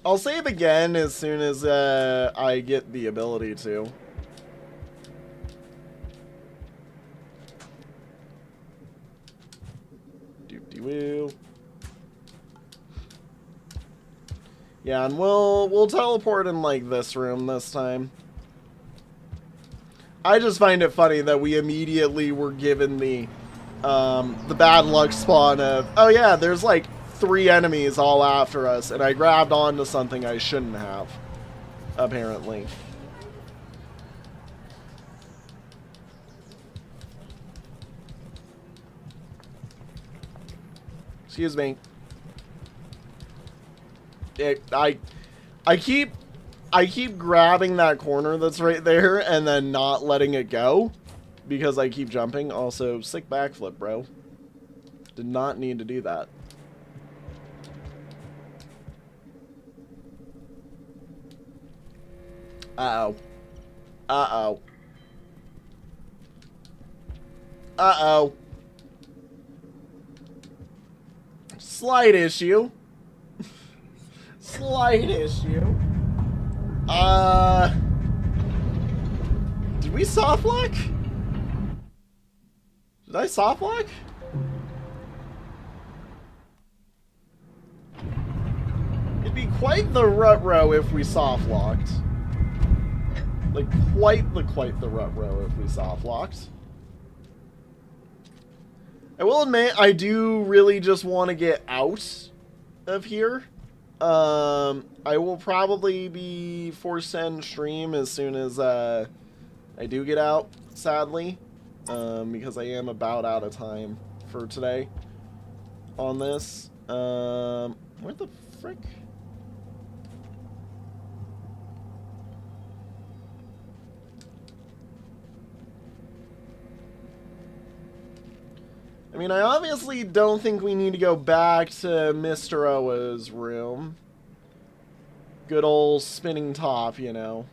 [SPEAKER 1] I'll save again as soon as I get the ability to. Doop-de-woo. Yeah, and we'll teleport in like this room this time. I just find it funny that we immediately were given the bad luck spawn of, oh yeah, there's like 3 enemies all after us, and I grabbed onto something I shouldn't have, apparently. Excuse me. I keep grabbing that corner that's right there and then not letting it go because I keep jumping. Also, sick backflip, bro. Did not need to do that. Uh-oh. Uh-oh. Uh-oh. Slight issue. Slight issue. Did we soft lock? Did I soft lock? It'd be quite the rut-row if we soft locked. Like, quite the rut-row if we soft locked. I will admit, I do really just want to get out of here. I will probably be forced to end stream as soon as I do get out, sadly, because I am about out of time for today on this. Where the frick? I mean, I obviously don't think we need to go back to Mr. Oa's room. Good old spinning top, you know.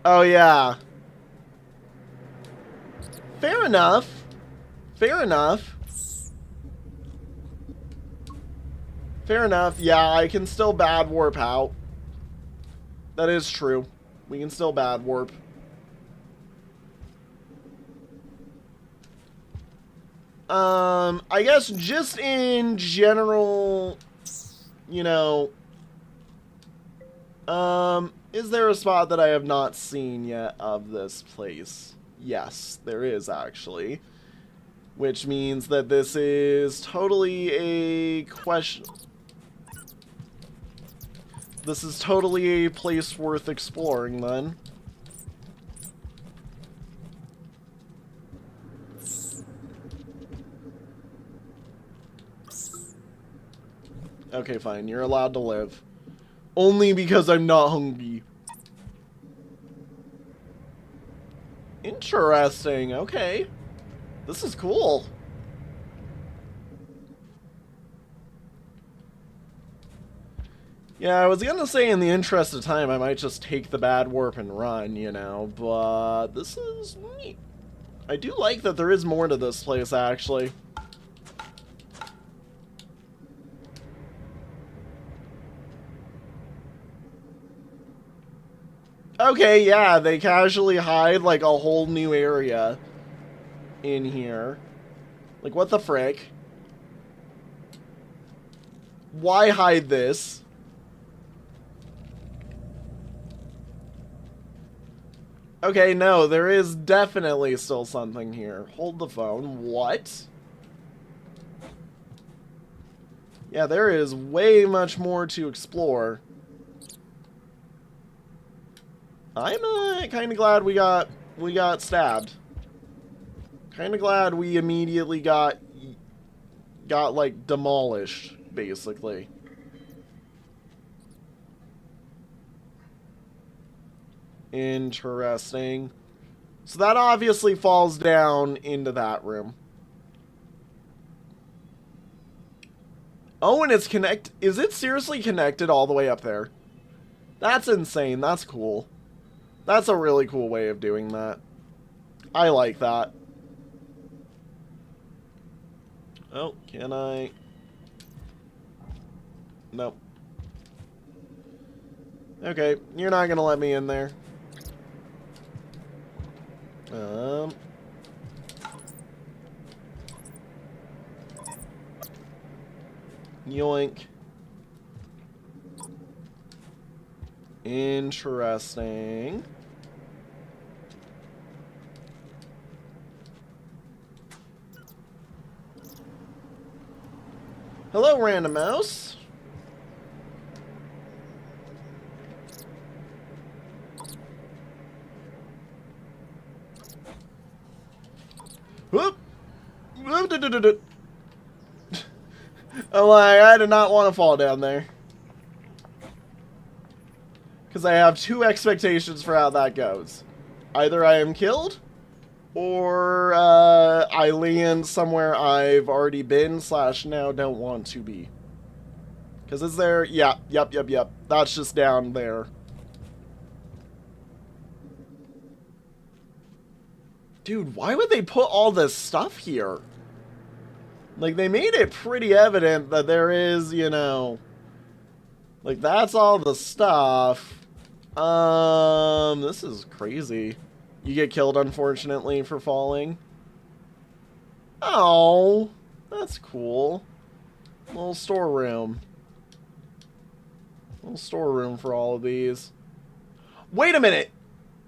[SPEAKER 1] Oh, yeah. Fair enough. Fair enough. Fair enough. Yeah, I can still bad warp out. That is true. We can still bad warp. I guess just in general, you know, is there a spot that I have not seen yet of this place? Yes, there is actually. Which means that this is totally a question. This is totally a place worth exploring, then. Okay, fine. You're allowed to live. Only because I'm not hungry. Interesting. Okay. This is cool. Yeah, I was gonna say in the interest of time, I might just take the bad warp and run, you know, but this is neat. I do like that there is more to this place, actually. Okay, yeah, they casually hide, like, a whole new area in here. Like, what the frick? Why hide this? Okay, no, there is definitely still something here. Hold the phone. What? Yeah, there is way much more to explore. I'm kind of glad we got stabbed. Kind of glad we immediately got like demolished, basically. Interesting. So that obviously falls down into that room. Oh, and it's is it seriously connected all the way up there? That's insane. That's cool. That's a really cool way of doing that. I like that. Oh, can I? Nope. Okay, you're not gonna let me in there. Yoink. Interesting. Hello, random mouse. I'm like, I did not want to fall down there. Because I have two expectations for how that goes. Either I am killed, or I land somewhere I've already been / now don't want to be. Because is there... Yeah, yep. That's just down there. Dude, why would they put all this stuff here? Like, they made it pretty evident that there is, you know... Like, that's all the stuff. This is crazy. You get killed, unfortunately, for falling. Oh, that's cool. Little storeroom. Little storeroom for all of these. Wait a minute!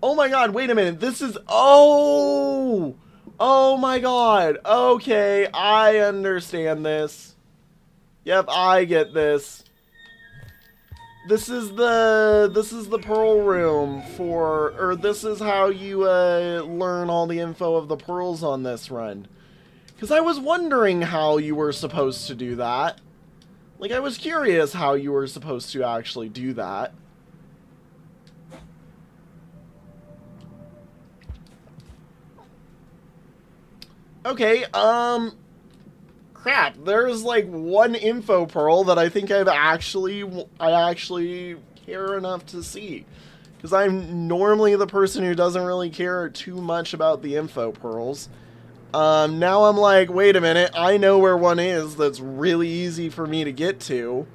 [SPEAKER 1] Oh my god, wait a minute. This is... Oh! Oh my god. Okay, I understand this. Yep, I get this. This is the pearl room for... Or this is how you learn all the info of the pearls on this run. Because I was wondering how you were supposed to do that. Like, I was curious how you were supposed to actually do that. Okay, crap, there's like one info pearl that I think I actually care enough to see. Because I'm normally the person who doesn't really care too much about the info pearls. Now I'm like, wait a minute, I know where one is that's really easy for me to get to.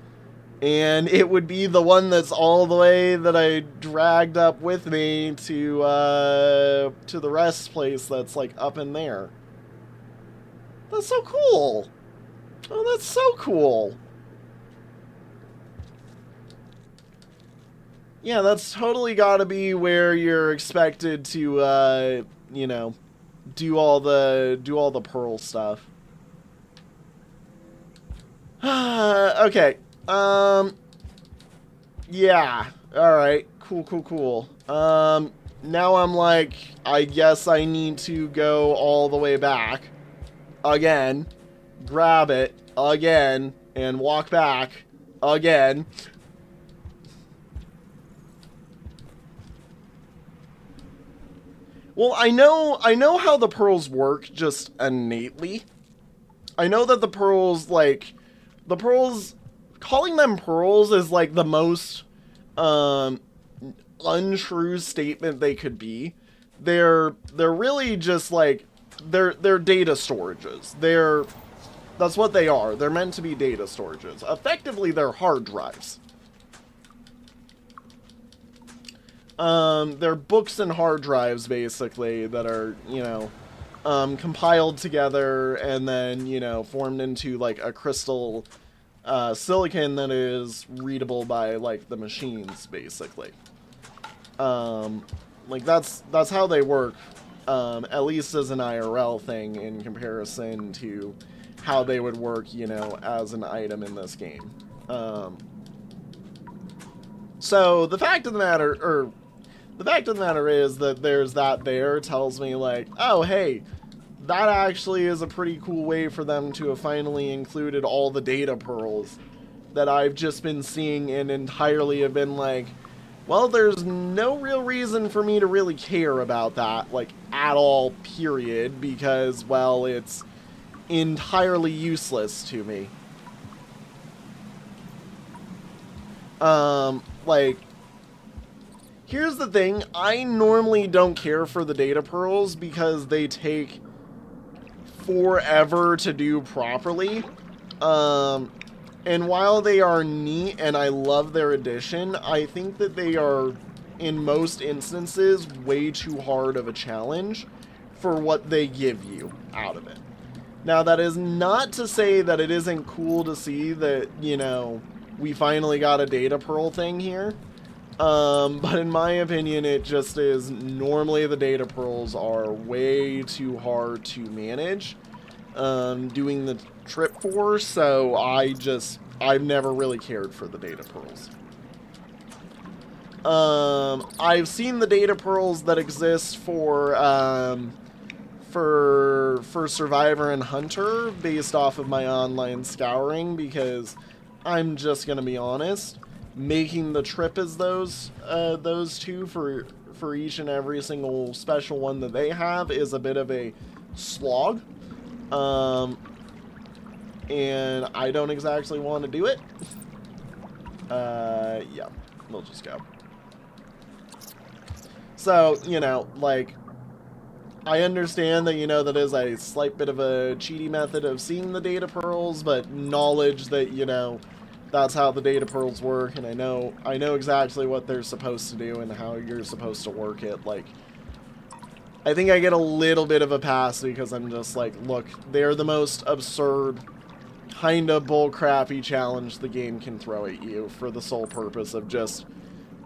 [SPEAKER 1] And it would be the one that's all the way that I dragged up with me to the rest place that's like up in there. That's so cool. Oh, that's so cool. Yeah, that's totally gotta be where you're expected to, you know, do all the pearl stuff. Okay. Yeah. Alright. Cool. Now I'm like, I guess I need to go all the way back. Again. Grab it. Again. And walk back. Again. Well, I know how the pearls work just innately. I know that the pearls, calling them pearls is like the most untrue statement they could be. They're really just like they're data storages. That's what they are. They're meant to be data storages. Effectively, they're hard drives. They're books and hard drives, basically, that are, you know, compiled together and then, you know, formed into, like, a crystal silicon that is readable by, like, the machines, basically. Like, that's how they work, at least as an IRL thing in comparison to how they would work, you know, as an item in this game. So, the fact of the matter is that there's that there tells me, like, oh, hey, that actually is a pretty cool way for them to have finally included all the data pearls that I've just been seeing and entirely have been like, well, there's no real reason for me to really care about that, like, at all, period, because, well, it's entirely useless to me. Like, here's the thing, I normally don't care for the data pearls because they take forever to do properly. And while they are neat and I love their addition, I think that they are, in most instances, way too hard of a challenge for what they give you out of it. Now, that is not to say that it isn't cool to see that, you know, we finally got a data pearl thing here. But in my opinion, it just is, normally the data pearls are way too hard to manage, doing the trip for, so I've never really cared for the data pearls. I've seen the data pearls that exist for for Survivor and Hunter based off of my online scouring, because I'm just gonna be honest, making the trip as those two for each and every single special one that they have is a bit of a slog. And I don't exactly want to do it. Yeah, we'll just go. So, you know, like, I understand that, you know, that is a slight bit of a cheaty method of seeing the data pearls, but knowledge that, you know, that's how the data pearls work, and I know exactly what they're supposed to do and how you're supposed to work it. Like, I think I get a little bit of a pass because I'm just like, look, they're the most absurd, kind of bullcrappy challenge the game can throw at you for the sole purpose of just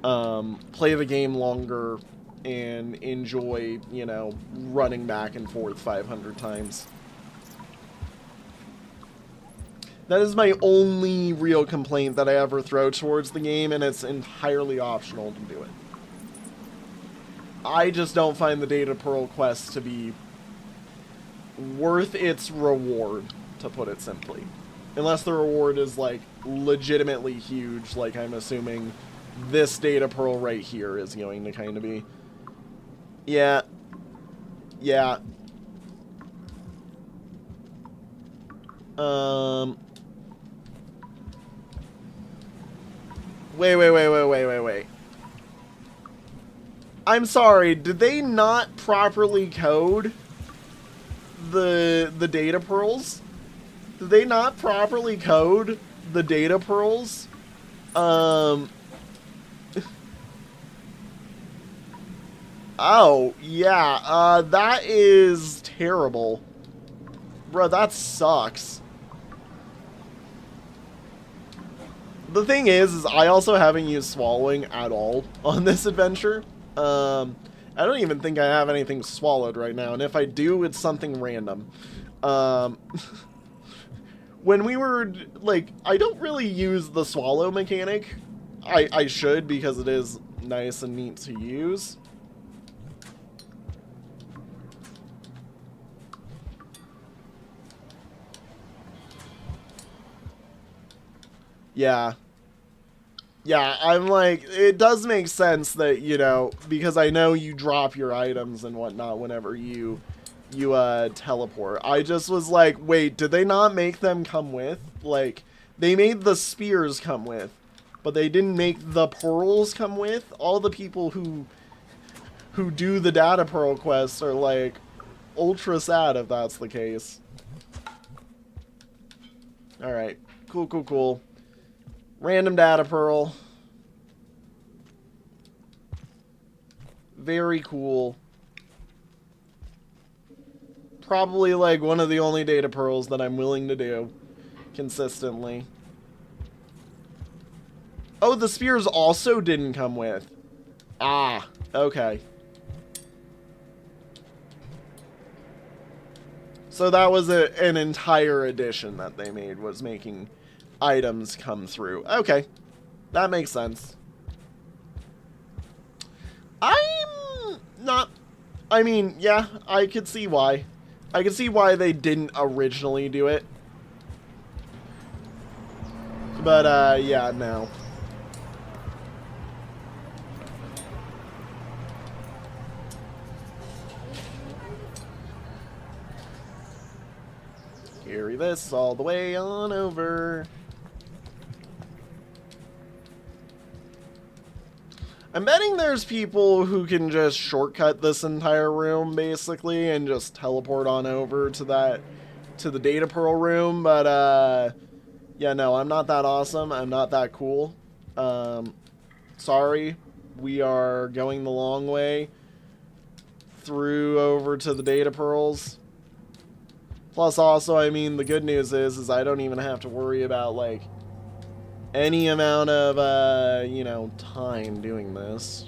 [SPEAKER 1] play the game longer and enjoy, you know, running back and forth 500 times. That is my only real complaint that I ever throw towards the game, and it's entirely optional to do it. I just don't find the Data Pearl quest to be worth its reward, to put it simply. Unless the reward is, like, legitimately huge, like I'm assuming this Data Pearl right here is going to kind of be. Yeah. Yeah. Wait. I'm sorry, did they not properly code the data pearls? Did they not properly code the data pearls? Oh, yeah, that is terrible. Bro, that sucks. The thing is I also haven't used swallowing at all on this adventure. I don't even think I have anything swallowed right now, and if I do, it's something random. When we were, like, I don't really use the swallow mechanic. I should, because it is nice and neat to use. Yeah. Yeah, I'm like, it does make sense that, you know, because I know you drop your items and whatnot whenever you teleport. I just was like, wait, did they not make them come with? Like, they made the spears come with, but they didn't make the pearls come with? All the people who do the data pearl quests are, like, ultra sad if that's the case. Alright, cool. Random data pearl. Very cool. Probably like one of the only data pearls that I'm willing to do consistently. Oh, the spears also didn't come with. Ah, okay. So that was an entire addition that they made, was making items come through. Okay, that makes sense. I'm not, I mean, yeah, I could see why. I could see why they didn't originally do it. But, yeah, no. Carry this all the way on over. I'm betting there's people who can just shortcut this entire room, basically, and just teleport on over to the data pearl room, but, yeah, no, I'm not that awesome. I'm not that cool. Sorry. We are going the long way through over to the data pearls. Plus, also, I mean, the good news is I don't even have to worry about, like, any amount of, you know, time doing this.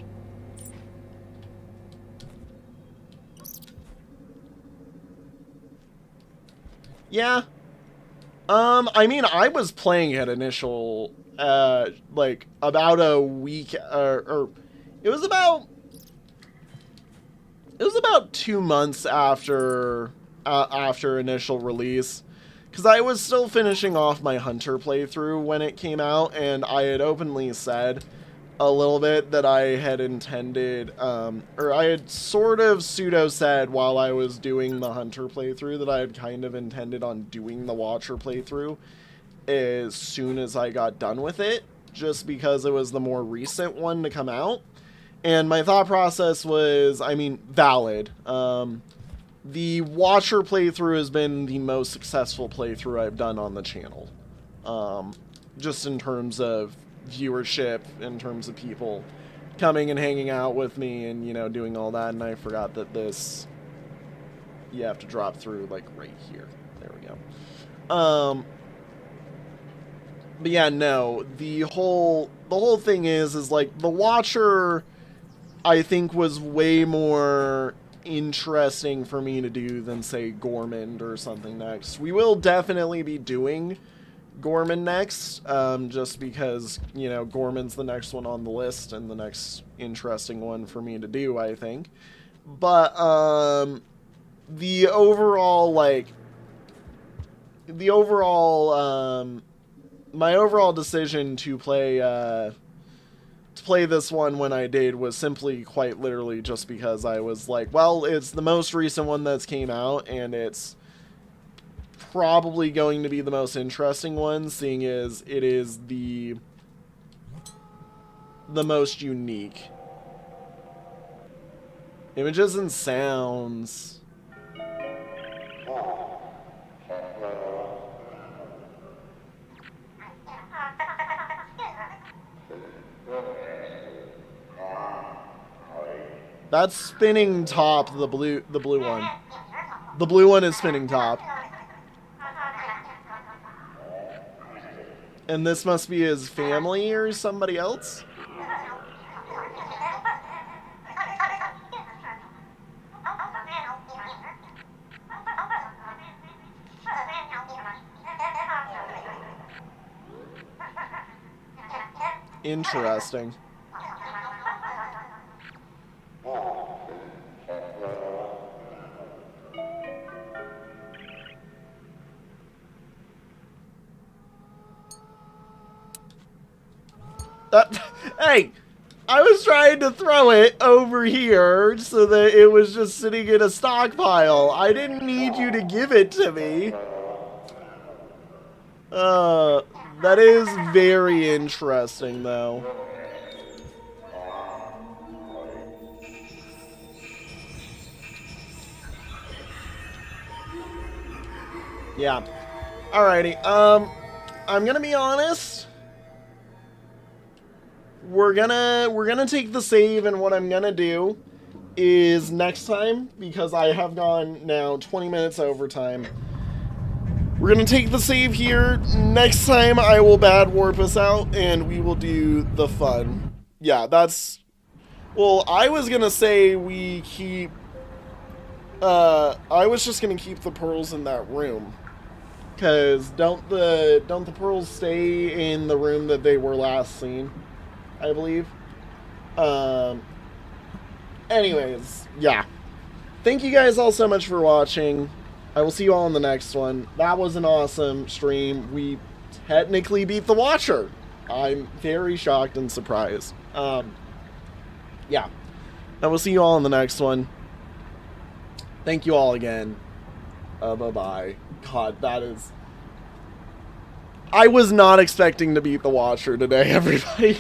[SPEAKER 1] Yeah. I mean, I was playing at initial, like, about a week, or it was about it was about 2 months after initial release, because I was still finishing off my Hunter playthrough when it came out, and I had openly said a little bit that I had intended, or I had sort of pseudo said while I was doing the Hunter playthrough that I had kind of intended on doing the Watcher playthrough as soon as I got done with it, just because it was the more recent one to come out. And my thought process was, I mean, valid. The Watcher playthrough has been the most successful playthrough I've done on the channel. Just in terms of viewership, in terms of people coming and hanging out with me and, you know, doing all that. And I forgot that this, you have to drop through, like, right here. There we go. But yeah, no, the whole thing is like, the Watcher, I think, was way more interesting for me to do than, say, Gormand or something next. We will definitely be doing Gormand next, just because, you know, Gormand's the next one on the list and the next interesting one for me to do, I think. But the overall, like, my overall decision to play this one when I did was simply quite literally just because I was like, well, it's the most recent one that's came out, and it's probably going to be the most interesting one, seeing as it is the most unique. Images and sounds. That's spinning top, the blue one. The blue one is spinning top. And this must be his family or somebody else? Interesting. Hey, I was trying to throw it over here so that it was just sitting in a stockpile. I didn't need you to give it to me. That is very interesting, though. Yeah. Alrighty, I'm gonna be honest. We're gonna take the save, and what I'm gonna do is next time, because I have gone now 20 minutes overtime, we're gonna take the save here. Next time I will bad warp us out and we will do the fun. Yeah, that's, well, I was gonna say we keep, I was just gonna keep the pearls in that room. Cause don't the pearls stay in the room that they were last seen, I believe. Anyways, yeah. Thank you guys all so much for watching. I will see you all in the next one. That was an awesome stream. We technically beat the Watcher. I'm very shocked and surprised. Yeah. I will see you all in the next one. Thank you all again. Bye-bye. God, that is... I was not expecting to beat the Watcher today, everybody.